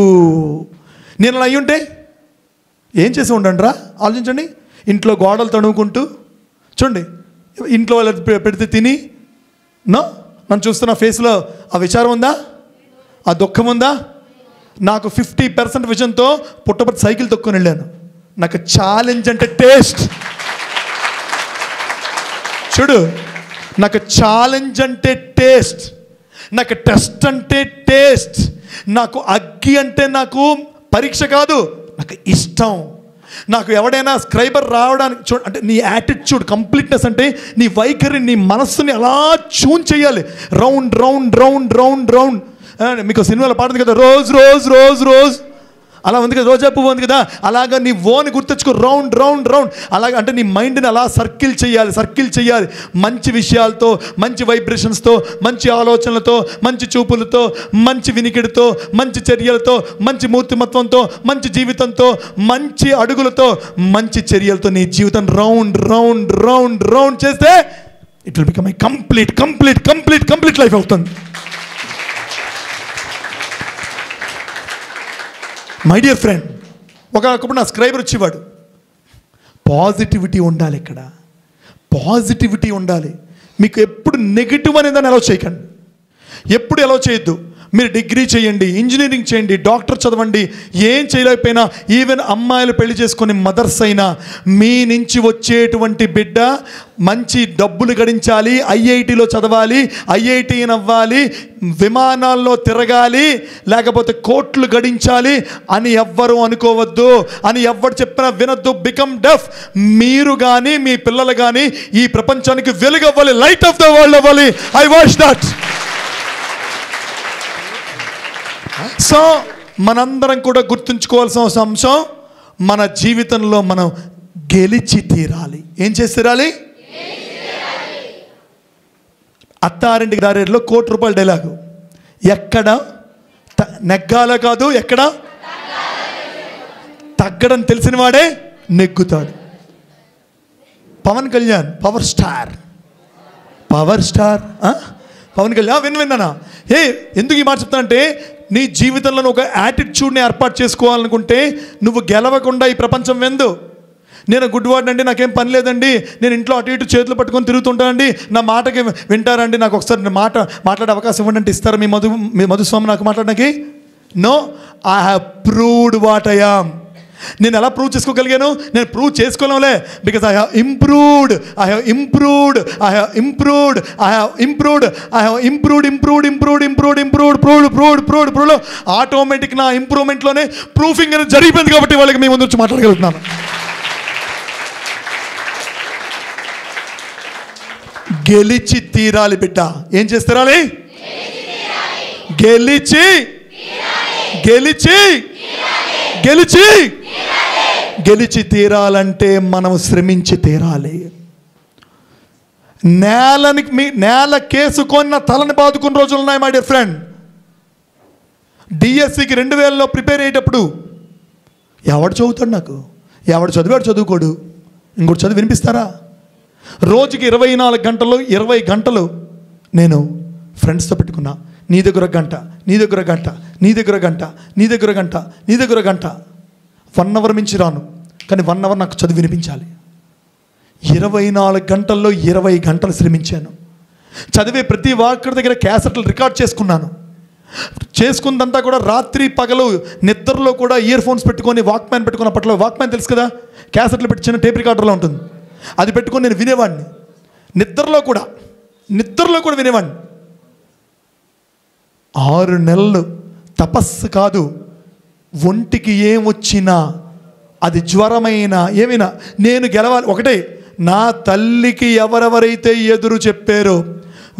నేను అలా అయ్యి ఉంటే ఏం చేసి ఉండండి రా, ఆలోచించండి. ఇంట్లో గోడలు తడుముకుంటూ చూడండి, ఇంట్లో వాళ్ళు పెడితే తిని నన్ను చూస్తున్న ఫేస్లో ఆ విచారం ఉందా, ఆ దుఃఖం ఉందా? నాకు 50% విజన్తో పుట్టపర్తి సైకిల్ తొక్కుని వెళ్ళాను. నాకు ఛాలెంజ్ అంటే టేస్ట్. చూడు, నాకు ఛాలెంజ్ అంటే టేస్ట్, నాకు టెస్ట్ అంటే టేస్ట్, నాకు అగ్గి అంటే నాకు పరీక్ష కాదు, నాకు ఇష్టం. నాకు ఎవడైనా స్క్రైబర్ రావడానికి అంటే నీ యాటిట్యూడ్, కంప్లీట్నెస్ అంటే నీ వైఖరి, నీ మనస్సుని అలా ట్యూన్ చేయాలి. Round round round round round. మీకు సినిమాలో పాడుతుంది కదా, రోజ్ రోజ్ రోజ్ రోజ్, అలా ఉంది కదా, రోజా పువ్వు ఉంది కదా, అలాగా నీ ఓని గుర్తెచ్చుకో, రౌండ్ రౌండ్ రౌండ్. అలాగా అంటే నీ మైండ్ని అలా సర్కిల్ చేయాలి. మంచి విషయాలతో, మంచి వైబ్రేషన్స్తో, మంచి ఆలోచనలతో, మంచి చూపులతో, మంచి వినికిడితో, మంచి చర్యలతో, మంచి మూర్తిమత్వంతో, మంచి జీవితంతో, మంచి అడుగులతో, మంచి చర్యలతో నీ జీవితం రౌండ్ రౌండ్ రౌండ్ రౌండ్ చేస్తే it will become a complete complete complete complete life అవుతుంది. మై డియర్ ఫ్రెండ్, ఒకప్పుడు నా స్క్రైబర్ వచ్చేవాడు. పాజిటివిటీ ఉండాలి, ఇక్కడ పాజిటివిటీ ఉండాలి. మీకు ఎప్పుడు నెగిటివ్ అనేదాన్ని అలౌ చేయకండి, ఎప్పుడు అలౌ చేయొద్దు. మీరు డిగ్రీ చేయండి, ఇంజనీరింగ్ చేయండి, డాక్టర్ చదవండి, ఏం చేయలేకపోయినా, ఈవెన్ అమ్మాయిలు పెళ్లి చేసుకుని మదర్స్ అయినా, మీ నుంచి వచ్చేటువంటి బిడ్డ మంచి డబ్బులు గడించాలి, ఐఐటిలో చదవాలి, ఐఐటి అవ్వాలి, విమానాల్లో తిరగాలి, లేకపోతే కోట్లు గడించాలి అని ఎవ్వరూ అనుకోవద్దు, అని ఎవ్వరు చెప్పినా వినొద్దు. బికమ్ డెఫ్. మీరు కానీ మీ పిల్లలు కానీ ఈ ప్రపంచానికి వెలుగు అవ్వాలి, లైట్ ఆఫ్ ద వరల్డ్ అవ్వాలి. I watch that. సో మనందరం కూడా గుర్తుంచుకోవాల్సిన అంశం, మన జీవితంలో మనం గెలిచి తీరాలి. ఏం చేసి తీరాలి? అత్తారింటికి దారిలో ₹1,00,00,000 డైలాగు. ఎక్కడ నెగ్గాల కాదు, ఎక్కడ తగ్గడం తెలిసిన వాడే నెగ్గుతాడు. పవన్ కళ్యాణ్ పవర్ స్టార్ పవన్ కళ్యాణ్ విన్నానా? ఎందుకు ఈ మాట చెప్తా అంటే, నీ జీవితంలో ఒక యాటిట్యూడ్ని ఏర్పాటు చేసుకోవాలనుకుంటే నువ్వు గెలవకుండా ఈ ప్రపంచం వెందు. నేను గుడ్ వార్డ్ అండి, నాకేం పని లేదండి, నేను ఇంట్లో అటు ఇటు చేతులు పట్టుకొని తిరుగుతుంటానండి, నా మాటకి వింటారండి, నాకు ఒకసారి మాట్లాడే అవకాశం ఇవ్వండి అంటే ఇస్తారా మీ మధుస్వామి నాకు మాట్లాడడానికి? No, I have proved what I am. నేను ఎలా ప్రూవ్ చేసుకోగలిగాను? నేను ప్రూవ్ చేసుకోలేంలే, because I have improved, I have improved, I have improved, I have improved, I have improved, improved, improved, improved, improved, proved, proved, proved, proved. Automatic నా ఇంప్రూవ్మెంట్లోనే proofing అనేది జరిగిపోయింది. కాబట్టి వాళ్ళకి మీ ముందు వచ్చి మాట్లాడగలుగుతున్నాను. గెలిచి తీరాలి బిడ్డ. ఏం చేసి తీరాలి? గెలిచి గెలిచి గెలిచి గెలిచి తీరాలంటే మనం శ్రమించి తీరాలి. నేల కేసుకొన్న తలని బాదుకున్న రోజులు ఉన్నాయి మై డియర్ ఫ్రెండ్. డిఎస్సికి 2000లో ప్రిపేర్ అయ్యేటప్పుడు ఎవడు చదువుతాడు? నాకు ఎవడు చదివాడు చదువుకోడు. ఇంకోటి చదివి వినిపిస్తారా? రోజుకి 24 గంటలు 20 గంటలు నేను ఫ్రెండ్స్తో పెట్టుకున్నా. నీ దగ్గర గంట, నీ దగ్గర గంట, నీ దగ్గర గంట, నీ దగ్గర గంట, నీ దగ్గర గంట. 1 అవర్ మించి రాను, కానీ 1 అవర్ నాకు చదివి వినిపించాలి. 24 గంటల్లో 20 గంటలు శ్రమించాను. చదివే ప్రతి ఒక్కరి దగ్గర క్యాసెట్లు రికార్డ్ చేసుకున్నాను. చేసుకుందంతా కూడా రాత్రి పగలు నిద్రలో కూడా ఇయర్ ఫోన్స్ పెట్టుకొని వాక్మ్యాన్ పెట్టుకున్న. అప్పట్లో వాక్మ్యాన్ తెలుసు కదా, క్యాసెట్లు పెట్టి చిన్న టేప్ రికార్డర్లో ఉంటుంది. అది పెట్టుకొని నేను వినేవాడిని. నిద్రలో కూడా వినేవాడిని. 6 నెలలు తపస్సు కాదు, ఒంటికి ఏమొచ్చినా, అది జ్వరమైనా ఏమైనా నేను గెలవాలి. ఒకటే, నా తల్లికి ఎవరెవరైతే ఎదురు చెప్పారో,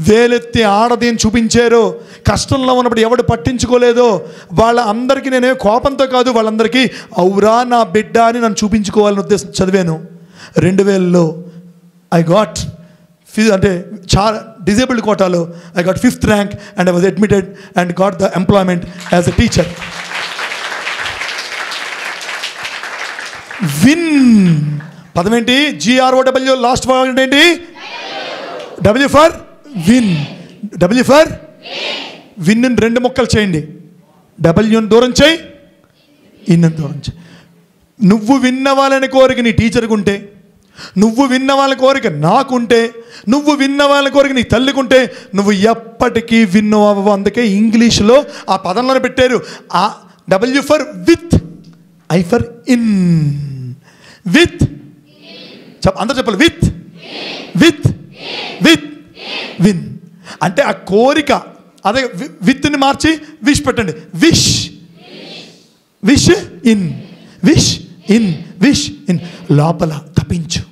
వేలెత్తి ఆడదేని చూపించారో, కష్టంలో ఉన్నప్పుడు ఎవడు పట్టించుకోలేదో వాళ్ళ అందరికీ నేనే కోపంతో కాదు, వాళ్ళందరికీ అవురా నా బిడ్డ అని నన్ను చూపించుకోవాలని ఉద్దేశం చదివాను. 2000లో ఐ గాట్ అంటే చాలా డిజేబుల్డ్ కోటాలో I got 5th rank and I was admitted and got the employment as a teacher. Win పదమేంటి? GROW. లాస్ట్ వర్డ్ ఏంటి? W for win. W for win. 2 ముక్కలు చేయండి. Wని దూరం చేయి, ఇన్ని దూరం చేయి. నువ్వు విన్నవాళ్ళని కోరిక నీ టీచర్కి ఉంటే, నువ్వు విన్న వాళ్ళ కోరిక నాకుంటే, నువ్వు విన్న వాళ్ళ కోరిక నీ తల్లికుంటే, నువ్వు ఎప్పటికీ విన్ను అవ్వవు. అందుకే ఇంగ్లీష్లో ఆ పదంలోనే పెట్టారు. ఆ W for with, I for in. With అందరూ చెప్పాలి. విత్ విత్ విత్ విన్ అంటే ఆ కోరిక. అదే విత్ని మార్చి విష్ పెట్టండి. Wish wish in, wish in, wish in. లోపల తప్పించు,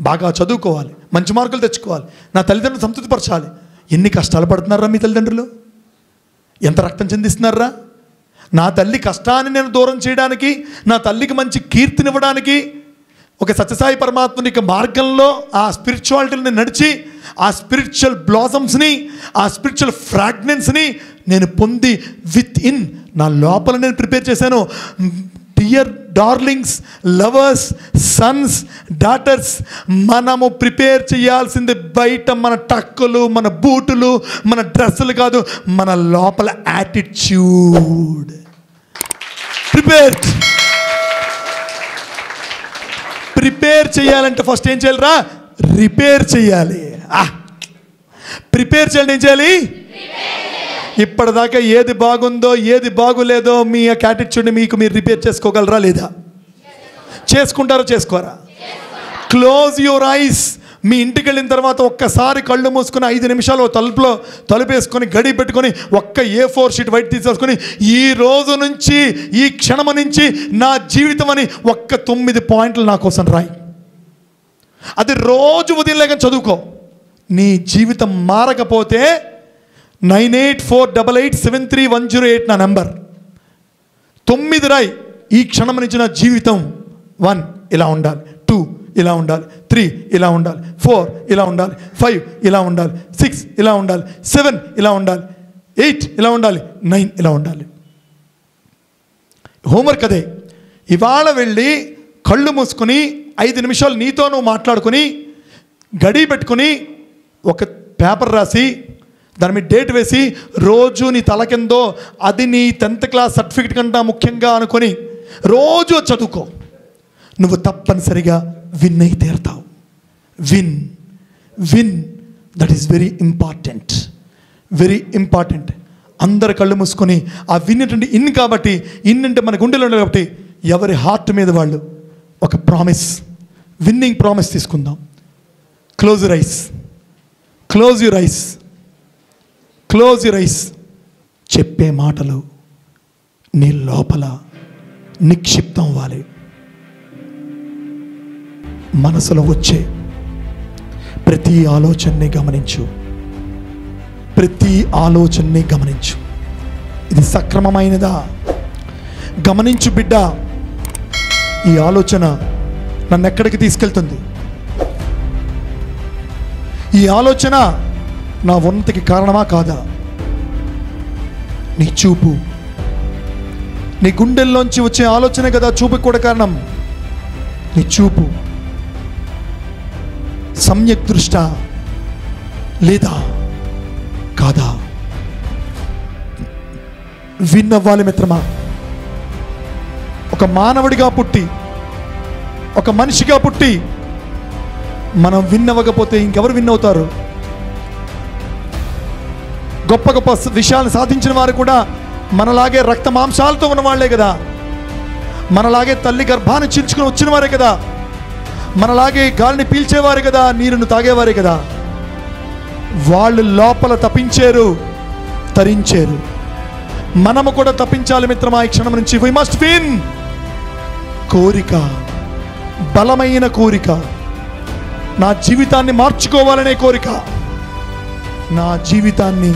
బాగా చదువుకోవాలి, మంచి మార్కులు తెచ్చుకోవాలి, నా తల్లిదండ్రులు సంతృప్తిపరచాలి. ఎన్ని కష్టాలు పడుతున్నారా మీ తల్లిదండ్రులు? ఎంత రక్తం చెందిస్తున్నారా? నా తల్లి కష్టాన్ని నేను దూరం చేయడానికి, నా తల్లికి మంచి కీర్తినివ్వడానికి, ఒక సత్యసాయి పరమాత్ముని మార్గంలో ఆ స్పిరిచువాలిటీని నడిచి, ఆ స్పిరిచువల్ బ్లాసమ్స్ని, ఆ స్పిరిచువల్ ఫ్రాగ్నెన్స్ని నేను పొంది విత్ ఇన్ నా లోపల నేను ప్రిపేర్ చేశాను. Dear darlings, lovers, Sons, daughters, మనము ప్రిపేర్ చేయాల్సింది బయట మన టక్కులు, మన బూటులు, మన డ్రెస్సులు కాదు, మన లోపల యాటిట్యూడ్. ప్రిపేర్ చేయాలంటే ఫస్ట్ ఏం చేయాలిరా? రిపేర్ చేయాలి. ప్రిపేర్ చేయాలంటే ఏం చేయాలి? ఇప్పటిదాకా ఏది బాగుందో ఏది బాగులేదో మీ యాటిట్యూడ్ని మీరు రిపేర్ చేసుకోగలరా లేదా? చేసుకుంటారో చేసుకోరా? Close your ice. మీ ఇంటికి వెళ్ళిన తర్వాత ఒక్కసారి కళ్ళు మూసుకొని 5 నిమిషాలు తలుపేసుకొని గడి పెట్టుకొని ఒక్క A4 షీట్ వైట్ తీసేసుకొని, ఈ రోజు నుంచి, ఈ క్షణం నుంచి నా జీవితం అని ఒక్క 9 పాయింట్లు నా కోసం రాయి. అది రోజు ఉదయం లేక చదువుకో. నీ జీవితం మారకపోతే 9848873108 నా నెంబర్. 9 రాయి. ఈ క్షణం నుంచి నా జీవితం 1 ఇలా ఉండాలి, 2 ఇలా ఉండాలి, 3 ఇలా ఉండాలి, 4 ఇలా ఉండాలి, 5 ఇలా ఉండాలి, 6 ఇలా ఉండాలి, 7 ఇలా ఉండాలి, 8 ఇలా ఉండాలి, 9 ఇలా ఉండాలి. హోంవర్క్ అదే. ఇవాళ వెళ్ళి కళ్ళు మూసుకొని 5 నిమిషాలు నీతో నువ్వు మాట్లాడుకొని గడి పెట్టుకొని ఒక పేపర్ రాసి దాని మీద డేట్ వేసి రోజు నీ తల కిందో అది నీ 10th క్లాస్ సర్టిఫికెట్ కంటే ముఖ్యంగా అనుకొని రోజు చదువుకో. నువ్వు తప్పనిసరిగా విన్ అయి తీరుతావు. Win that is very important. అందరు కళ్ళు మూసుకొని ఆ విన్నటువంటి ఇన్ కాబట్టి ఇన్నంటే మన గుండెలో ఉండాలి కాబట్టి ఎవరి హార్ట్ మీద వాళ్ళు ఒక ప్రామిస్, విన్నింగ్ ప్రామిస్ తీసుకుందాం. Close your ice, close your ice, close your ice. చెప్పే మాటలు నీ లోపల నిక్షిప్తం అవ్వాలి. మనసులో వచ్చే ప్రతి ఆలోచనని గమనించు, ప్రతి ఆలోచనని గమనించు. ఇది సక్రమమైనదా? గమనించు బిడ్డ. ఈ ఆలోచన నన్ను ఎక్కడికి తీసుకెళ్తుంది? ఈ ఆలోచన నా ఉన్నతికి కారణమా కాదా? నీ చూపు, నీ గుండెల్లోంచి వచ్చే ఆలోచనే కదా చూపుకి కూడా కారణం. నీ చూపు సమ్యక్ దృష్ట లేదా కాదా? విన్నవ్వాలి మిత్రమా. ఒక మానవుడిగా పుట్టి, ఒక మనిషిగా పుట్టి మనం విన్నవ్వకపోతే ఇంకెవరు విన్నవుతారు? గొప్ప గొప్ప విషయాలను సాధించిన వారు కూడా మనలాగే రక్త మాంసాలతో ఉన్నవాళ్లే కదా, మనలాగే తల్లి గర్భాన్ని చీల్చుకుని వచ్చిన వారే కదా, మనలాగే గాలిని పీల్చేవారు కదా, నీరును తాగేవారే కదా. వాళ్ళు లోపల తప్పించారు, తరించారు. మనము కూడా తప్పించాలి మిత్రమా. ఈ క్షణం నుంచి వి మస్ట్ విన్. కోరిక, బలమైన కోరిక, నా జీవితాన్ని మార్చుకోవాలనే కోరిక, నా జీవితాన్ని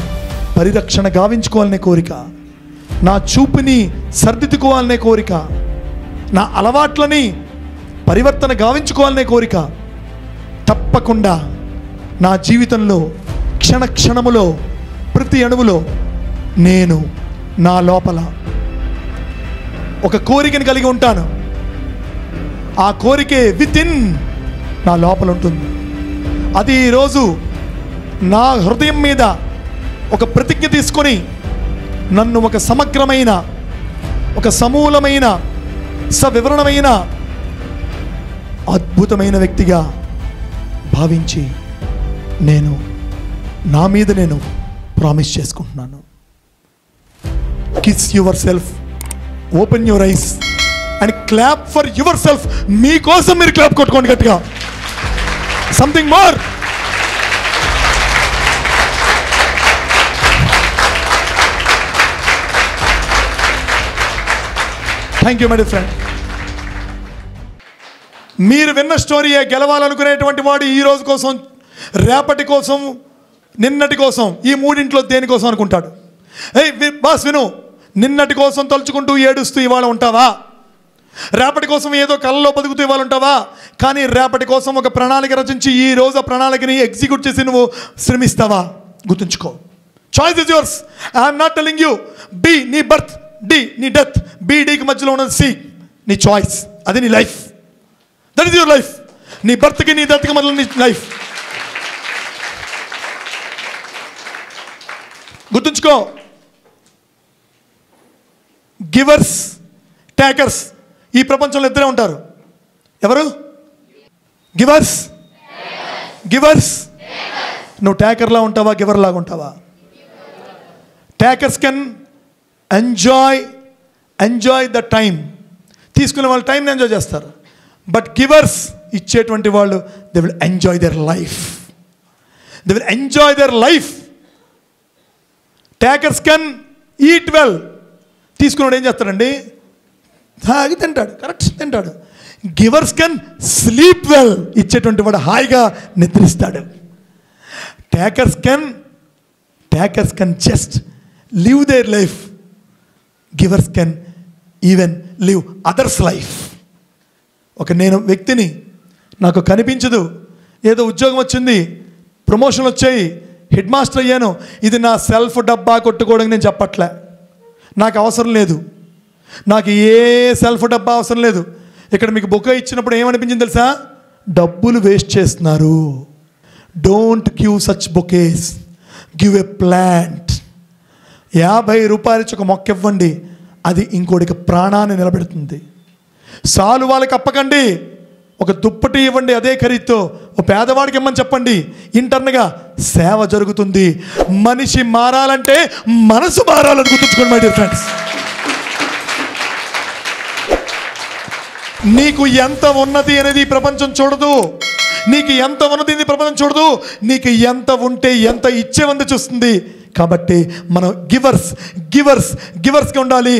పరిరక్షణ గావించుకోవాలనే కోరిక, నా చూపుని సర్దిద్దుకోవాలనే కోరిక, నా అలవాట్లని పరివర్తన గావించుకోవాలనే కోరిక తప్పకుండా నా జీవితంలో క్షణ క్షణములో ప్రతి అణువులో నేను నా లోపల ఒక కోరికను కలిగి ఉంటాను. ఆ కోరికే విత్ ఇన్ నా లోపల ఉంటుంది. అది ఈరోజు నా హృదయం మీద ఒక ప్రతిజ్ఞ తీసుకొని నన్ను ఒక సమగ్రమైన, ఒక సమూలమైన, సవివరణమైన, అద్భుతమైన వ్యక్తిగా భావించి నేను నా మీద నేను ప్రామిస్ చేసుకుంటున్నాను. Kiss your self, open your eyes and clap for your self. మీకోసం మీరు క్లాప్ కొట్టుకోండి గట్టిగా. Something more. Thank you my dear friend. మీరు విన్న స్టోరీయే గెలవాలనుకునేటువంటి వాడు ఈ రోజు కోసం, రేపటి కోసం, నిన్నటి కోసం, ఈ మూడింట్లో దేనికోసం అనుకుంటాడు? బాస్ విను, నిన్నటి కోసం తలుచుకుంటూ ఏడుస్తూ ఇవాళ ఉంటావా? రేపటి కోసం ఏదో కళ్ళలో బతుకుతూ ఇవాళ ఉంటావా? కానీ రేపటి కోసం ఒక ప్రణాళిక రచించి ఈ రోజు ఆ ప్రణాళికని ఎగ్జిక్యూట్ చేసి నువ్వు శ్రమిస్తావా? గుర్తుంచుకో. Choice is yours. I'm not telling you be నీ బర్త్, డి నీ డెత్, బిడికి మధ్యలో ఉన్నది సి. నీ చాయిస్, అది నీ life. That is your life. నీ బర్త్కి నీ డెత్కి మధ్యలో నీ లైఫ్. గుర్తుంచుకో. గివర్స్, టేకర్స్ ఈ ప్రపంచంలో ఇద్దరే ఉంటారు. ఎవరు? గివర్స్. గివర్స్. నువ్వు టేకర్లా ఉంటావా, గివర్ లాగా ఉంటావా? Takers can enjoy the time. తీసుకునే వాళ్ళు టైంని ఎంజాయ్ చేస్తారు. బట్ గివర్స్, ఇచ్చేటువంటి వాళ్ళు, they will enjoy their life. They will enjoy their life. Takers can eat well. తీసుకున్నాడు ఏం చేస్తాడండి? హాయిగా తింటాడు, కరెక్ట్ తింటాడు. Givers can sleep well. ఇచ్చేటువంటి వాడు హాయిగా నిద్రిస్తాడు. Takers can just live their life. Givers can even live others life. నేను వ్యక్తిని, నాకు కనిపించదు, ఏదో ఉద్యోగం వచ్చింది, ప్రమోషన్ వచ్చాయి, హెడ్ మాస్టర్ అయ్యాను, ఇది నా సెల్ఫ్ డబ్బా కొట్టుకోవడం నేను చెప్పట్లే. నాకు అవసరం లేదు. నాకు ఏ సెల్ఫ్ డబ్బా అవసరం లేదు. ఇక్కడ మీకు బొకే ఇచ్చినప్పుడు ఏమనిపించింది తెలుసా? డబ్బులు వేస్ట్ చేస్తున్నారు. Don't give such bouquets, give a plant. 50 రూపాయలు ఇచ్చి ఒక మొక్క ఇవ్వండి, అది ఇంకోటికి ప్రాణాన్ని నిలబెడుతుంది. సాలు వాళ్ళకి అప్పకండి, ఒక దుప్పటి ఇవ్వండి అదే ఖరీదుతో, ఒక పేదవాడికి ఇమ్మని చెప్పండి, ఇంటర్నగా సేవ జరుగుతుంది. మనిషి మారాలంటే మనసు మారాలని గుర్తుంచుకోండి మై డియర్ ఫ్రెండ్స్. నీకు ఎంత ఉన్నది అనేది ప్రపంచం చూడదు, నీకు ఎంత ఉన్నది ప్రపంచం చూడదు, నీకు ఎంత ఉంటే ఎంత ఇచ్చేవంది చూస్తుంది. కాబట్టి మనం గివర్స్గా ఉండాలి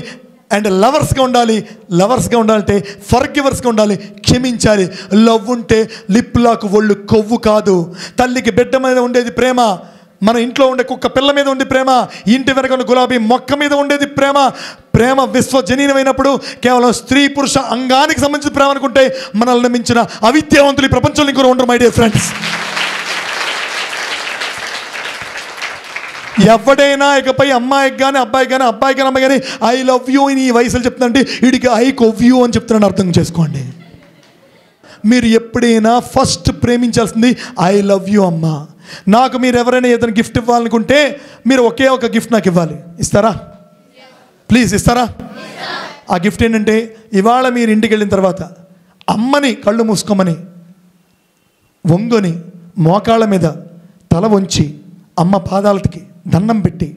అండ్ లవర్స్గా ఉండాలి. లవర్స్గా ఉండాలంటే ఫర్గివర్స్గా ఉండాలి, క్షమించాలి. లవ్ ఉంటే లిప్ లాక్ ఒళ్ళు కొవ్వు కాదు. తల్లికి బిడ్డ మీద ఉండేది ప్రేమ, మన ఇంట్లో ఉండే కుక్క పిల్ల మీద ఉండే ప్రేమ, ఇంటి వెనక ఉన్న గులాబీ మొక్క మీద ఉండేది ప్రేమ. ప్రేమ విశ్వజనీనమైనప్పుడు కేవలం స్త్రీ పురుష అంగానికి సంబంధించిన ప్రేమ అనుకుంటే మనల్ని మించిన అవిద్యావంతులు ఈ ప్రపంచంలో ఇంకొకరు ఉండరు మై డియర్ ఫ్రెండ్స్. ఎవడైనా ఇకపై అమ్మాయికి కానీ అబ్బాయికి కానీ అమ్మాయి కానీ ఐ లవ్ యూ అని ఈ వయసులో చెప్తానంటే వీడికి ఐ కొవ్ యూ అని చెప్తున్నాను, అర్థం చేసుకోండి. మీరు ఎప్పుడైనా ఫస్ట్ ప్రేమించాల్సింది ఐ లవ్ యూ అమ్మా. నాకు మీరు ఎవరైనా ఏదైనా గిఫ్ట్ ఇవ్వాలనుకుంటే మీరు ఒకే ఒక గిఫ్ట్ నాకు ఇవ్వాలి. ఇస్తారా? ప్లీజ్ ఇస్తారా? ఆ గిఫ్ట్ ఏంటంటే ఇవాళ మీరు ఇంటికి వెళ్ళిన తర్వాత అమ్మని కళ్ళు మూసుకోమని వంగుని మోకాళ్ళ మీద తల వంచి అమ్మ పాదాలకి దండం పెట్టి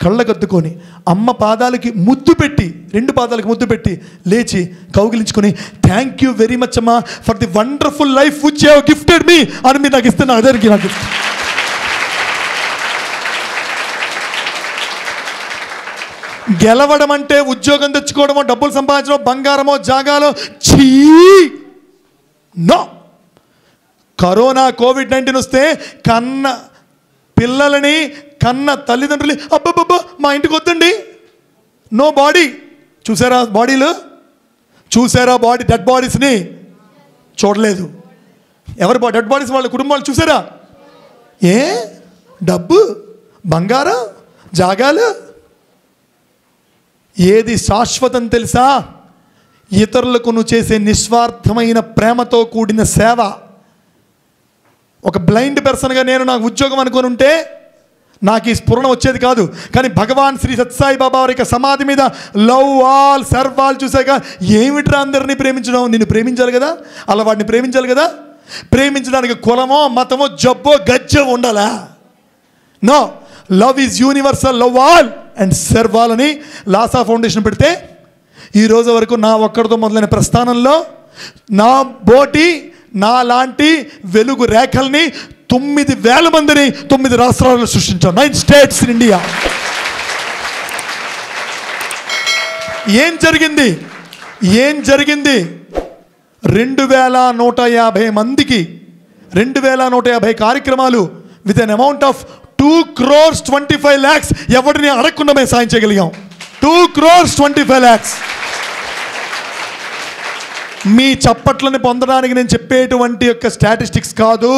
కళ్ళగద్దుకొని అమ్మ పాదాలకి ముద్దు పెట్టి, 2 పాదాలకి ముద్దు పెట్టి లేచి కౌగిలించుకొని థ్యాంక్ యూ వెరీ మచ్ అమ్మా for the wonderful life which you have gifted మీ అని మీరు నాకు ఇస్తున్నా. అదే నా గిఫ్ట్. గెలవడం అంటే ఉద్యోగం తెచ్చుకోవడమో, డబ్బులు సంపాదించడం, బంగారమో, జాగాలో నో. కరోనా కోవిడ్-19 వస్తే కన్న పిల్లలని కన్న తల్లిదండ్రులు అబ్బబ్బబ్బా మా ఇంటికి వద్దండి, నో బాడీ. చూసారా బాడీలు? చూసారా బాడీ డెడ్ బాడీస్ని? చూడలేదు. ఎవరు డెడ్ బాడీస్ వాళ్ళ కుటుంబాలు చూసారా? ఏ డబ్బు, బంగారం, జాగాలు? ఏది శాశ్వతం తెలుసా? ఇతరులకు నువ్వు చేసే నిస్వార్థమైన ప్రేమతో కూడిన సేవ. ఒక బ్లైండ్ పర్సన్గా నేను నాకు ఉద్యోగం అనుకుని ఉంటే నాకు ఈ స్ఫురణ వచ్చేది కాదు. కానీ భగవాన్ శ్రీ సత్సాయి బాబా వారి యొక్క సమాధి మీద లవ్ ఆల్ సర్వ్ ఆల్ చూసాక ఏమిట్రా అందరినీ ప్రేమించడం? నిన్ను ప్రేమించాలి కదా, అలా వాడిని ప్రేమించాలి కదా. ప్రేమించడానికి కులమో మతమో జబ్బో గజ్జో ఉండాలా? No, love is universal, love all and serve all అని లాసా ఫౌండేషన్ పెడితే ఈరోజు వరకు నా ఒక్కడితో మొదలైన ప్రస్థానంలో నా బోటి నా లాంటి వెలుగు రేఖల్ని 9,000 మందిని 9 రాష్ట్రాల్లో సృష్టించాం. 9 స్టేట్స్ ఇన్ ఇండియా. ఏం జరిగింది? 2,150 మందికి 2,150 కార్యక్రమాలు విత్ అన్ అమౌంట్ ఆఫ్ 2,25,00,000 ఎవరిని అడగకుండా మేము సాయం చేయగలిగాం. 2,25,00,000. మీ చప్పట్లని పొందడానికి నేను చెప్పేటువంటి యొక్క స్టాటిస్టిక్స్ కాదు.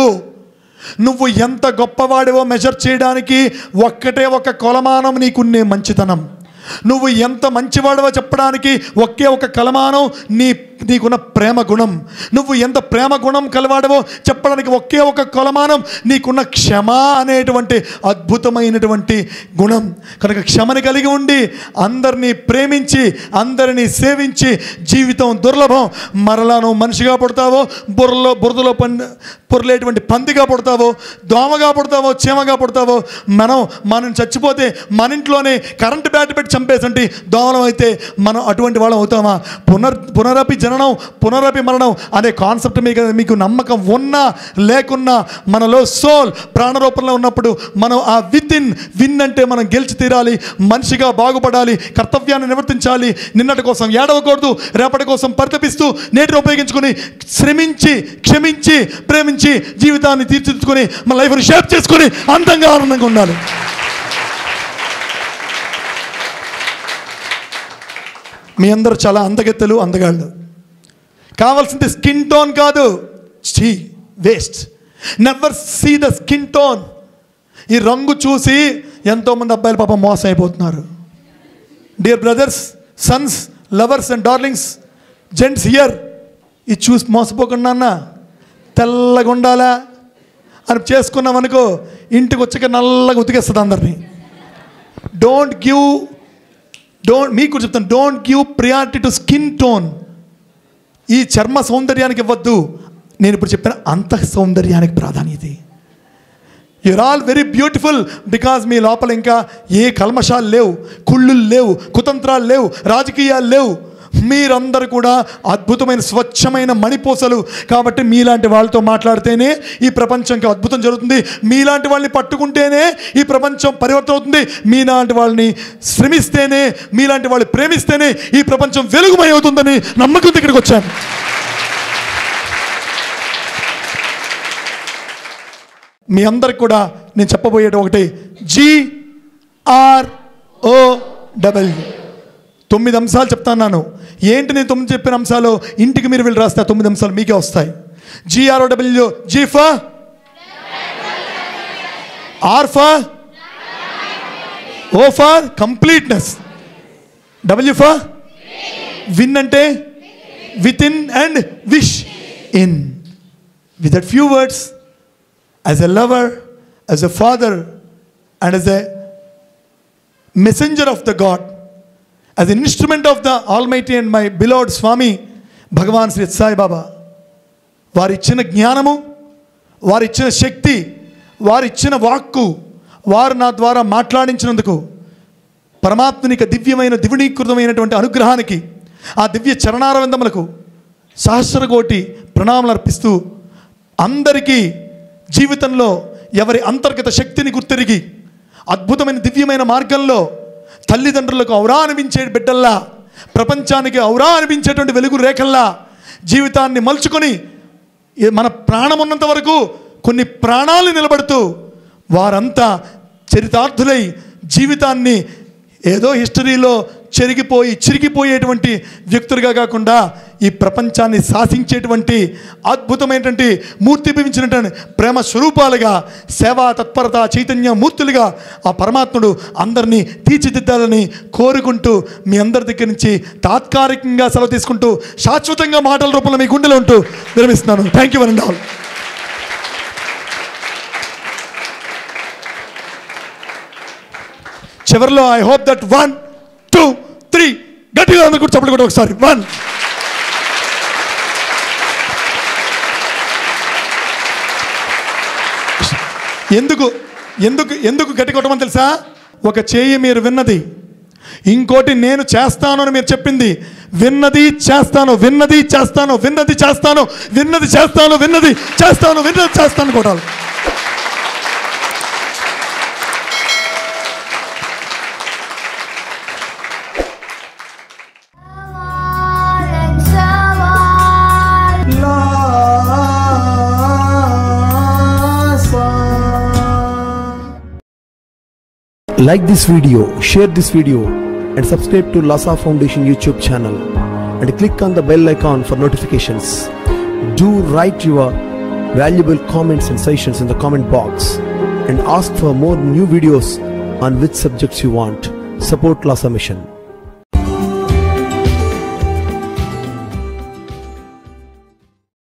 నువ్వు ఎంత గొప్పవాడివో మెజర్ చేయడానికి ఒక్కటే ఒక కొలమానం నీకున్నే మంచితనం. నువ్వు ఎంత మంచివాడివో చెప్పడానికి ఒకే ఒక కొలమానం నీకున్న ప్రేమ గుణం. నువ్వు ఎంత ప్రేమ గుణం కలవాడవో చెప్పడానికి ఒకే ఒక కొలమానం నీకున్న క్షమ అనేటువంటి అద్భుతమైనటువంటి గుణం. కనుక క్షమని కలిగి ఉండి అందరినీ ప్రేమించి అందరినీ సేవించి జీవితం దుర్లభం. మరలా నువ్వు మనిషిగా పుడతావో, బురదలో పొరలేటువంటి పందిగా పుడతావో, దోమగా పుడతావో, చీమగా పుడతావో. మనం చచ్చిపోతే మన ఇంట్లోనే కరెంటు బ్యాట్ పెట్టి చంపేసంటి దోమలం అయితే మనం అటువంటి వాళ్ళం అవుతామా? పునరపి జననం పునరపి మరణం అనే కాన్సెప్ట్ మీకు నమ్మకం ఉన్నా లేకున్నా మనలో సోల్ ప్రాణరూపంలో ఉన్నప్పుడు మనం ఆ విన్ అంటే మనం గెలిచి తీరాలి. మనిషిగా బాగుపడాలి, కర్తవ్యాన్ని నివర్తించాలి. నిన్నటి కోసం ఏడవకూడదు, రేపటి కోసం పరితపిస్తూ నేటిని ఉపయోగించుకొని శ్రమించి క్షమించి ప్రేమించి జీవితాన్ని తీర్చిదిద్దుకొని మన లైఫ్ని షేప్ చేసుకొని అందంగా ఆనందంగా ఉండాలి. మీ అందరూ చాలా అందగెత్తలు అందగాళ్ళు. కావాల్సింది స్కిన్ టోన్ కాదు, waste. Never see the skin tone. ఈ రంగు చూసి ఎంతోమంది అబ్బాయిలు పాపం మోసం అయిపోతున్నారు. Dear brothers, sons, lovers and darlings, gents here, ఇది చూసి మోసపోకుండా అన్న తెల్లగా ఉండాలా అని చేసుకున్నాం అనుకో, ఇంటికి వచ్చాక నల్లగా ఉతికేస్తుంది అందరినీ. మీకు చెప్తాను, don't give priority to skin tone. ఈ చర్మ సౌందర్యానికి ఇవ్వద్దు, నేను ఇప్పుడు చెప్పిన అంతః సౌందర్యానికి ప్రాధాన్యత. You are all very beautiful because మీ లోపల ఇంకా ఏ కల్మషాలు లేవు, కుళ్ళులు లేవు, కుతంత్రాలు లేవు, రాజకీయాలు లేవు. మీరందరూ కూడా అద్భుతమైన స్వచ్ఛమైన మణిపూసలు. కాబట్టి మీలాంటి వాళ్ళతో మాట్లాడితేనే ఈ ప్రపంచంకి అద్భుతం జరుగుతుంది. మీలాంటి వాళ్ళని పట్టుకుంటేనే ఈ ప్రపంచం పరివర్తన అవుతుంది. మీలాంటి వాళ్ళని శ్రమిస్తేనే, మీలాంటి వాళ్ళు ప్రేమిస్తేనే ఈ ప్రపంచం వెలుగుమై అవుతుందని నమ్మకంతో ఇక్కడికి వచ్చాను. మీ అందరికి కూడా నేను చెప్పబోయేది ఒకటి, GROW. 9 అంశాలు చెప్తాను. ఏంటి నేను 9 చెప్పిన అంశాలు? ఇంటికి మీరు వెళ్ళి రాస్తే 9 అంశాలు మీకే వస్తాయి. GROW. G for R for O for completeness. W for win అంటే within and wish in. With that few words, as a lover, as a father, and as a messenger of the God, as an instrument of the Almighty and my beloved Swami Bhagavan Sri Sai Baba, వారిచ్చిన జ్ఞానము, వారిచ్చిన శక్తి, వారిచ్చిన వాక్కు, వారు నా ద్వారా మాట్లాడించినందుకు పరమాత్మనిక దివ్యమైన దివిణీకృతమైనటువంటి అనుగ్రహానికి, ఆ దివ్య చరణారవిందములకు సహస్రకోటి ప్రణామాలు అర్పిస్తూ, అందరికీ జీవితంలో ఎవరి అంతర్గత శక్తిని గుర్తెరిగి అద్భుతమైన దివ్యమైన మార్గంలో తల్లిదండ్రులకు ఔరా అనిపించే బిడ్డల్లా, ప్రపంచానికి ఔరా అనిపించేటువంటి వెలుగు రేఖల్లా జీవితాన్ని మలుచుకొని మన ప్రాణం ఉన్నంత వరకు కొన్ని ప్రాణాలు నిలబడుతూ వారంతా చరితార్థులై జీవితాన్ని ఏదో హిస్టరీలో చిరిగిపోయేటువంటి వ్యక్తులుగా కాకుండా ఈ ప్రపంచాన్ని శాసించేటువంటి అద్భుతమైనటువంటి మూర్తిభవించినటువంటి ప్రేమ స్వరూపాలుగా, సేవా తత్పరత చైతన్య మూర్తులుగా ఆ పరమాత్ముడు అందరినీ తీర్చిదిద్దాలని కోరుకుంటూ మీ అందరి దగ్గర నుంచి తాత్కాలికంగా సెలవు తీసుకుంటూ శాశ్వతంగా మాటల రూపంలో మీ గుండెలో ఉంటూ విరమిస్తున్నాను. Thank you one and all. చివరిలో ఐ హోప్ దట్ 1 2 3 గట్టిగా అందరూ కూడా చప్పట్లు కొట్టి ఒకసారి 1. ఎందుకు గట్టి కొట్టమని తెలుసా? ఒక చేయి మీరు విన్నది, ఇంకోటి నేను చేస్తాను అని మీరు చెప్పింది. విన్నది చేస్తాను, విన్నది చేస్తాను, విన్నది చేస్తాను, విన్నది చేస్తాను, విన్నది చేస్తాను, విన్నది చేస్తాను కొట్టాలి. Like this video, share this video and subscribe to Lhasa Foundation YouTube channel and click on the bell icon for notifications. Do write your valuable comments and suggestions in the comment box and ask for more new videos on which subjects you want. Support Lhasa Mission.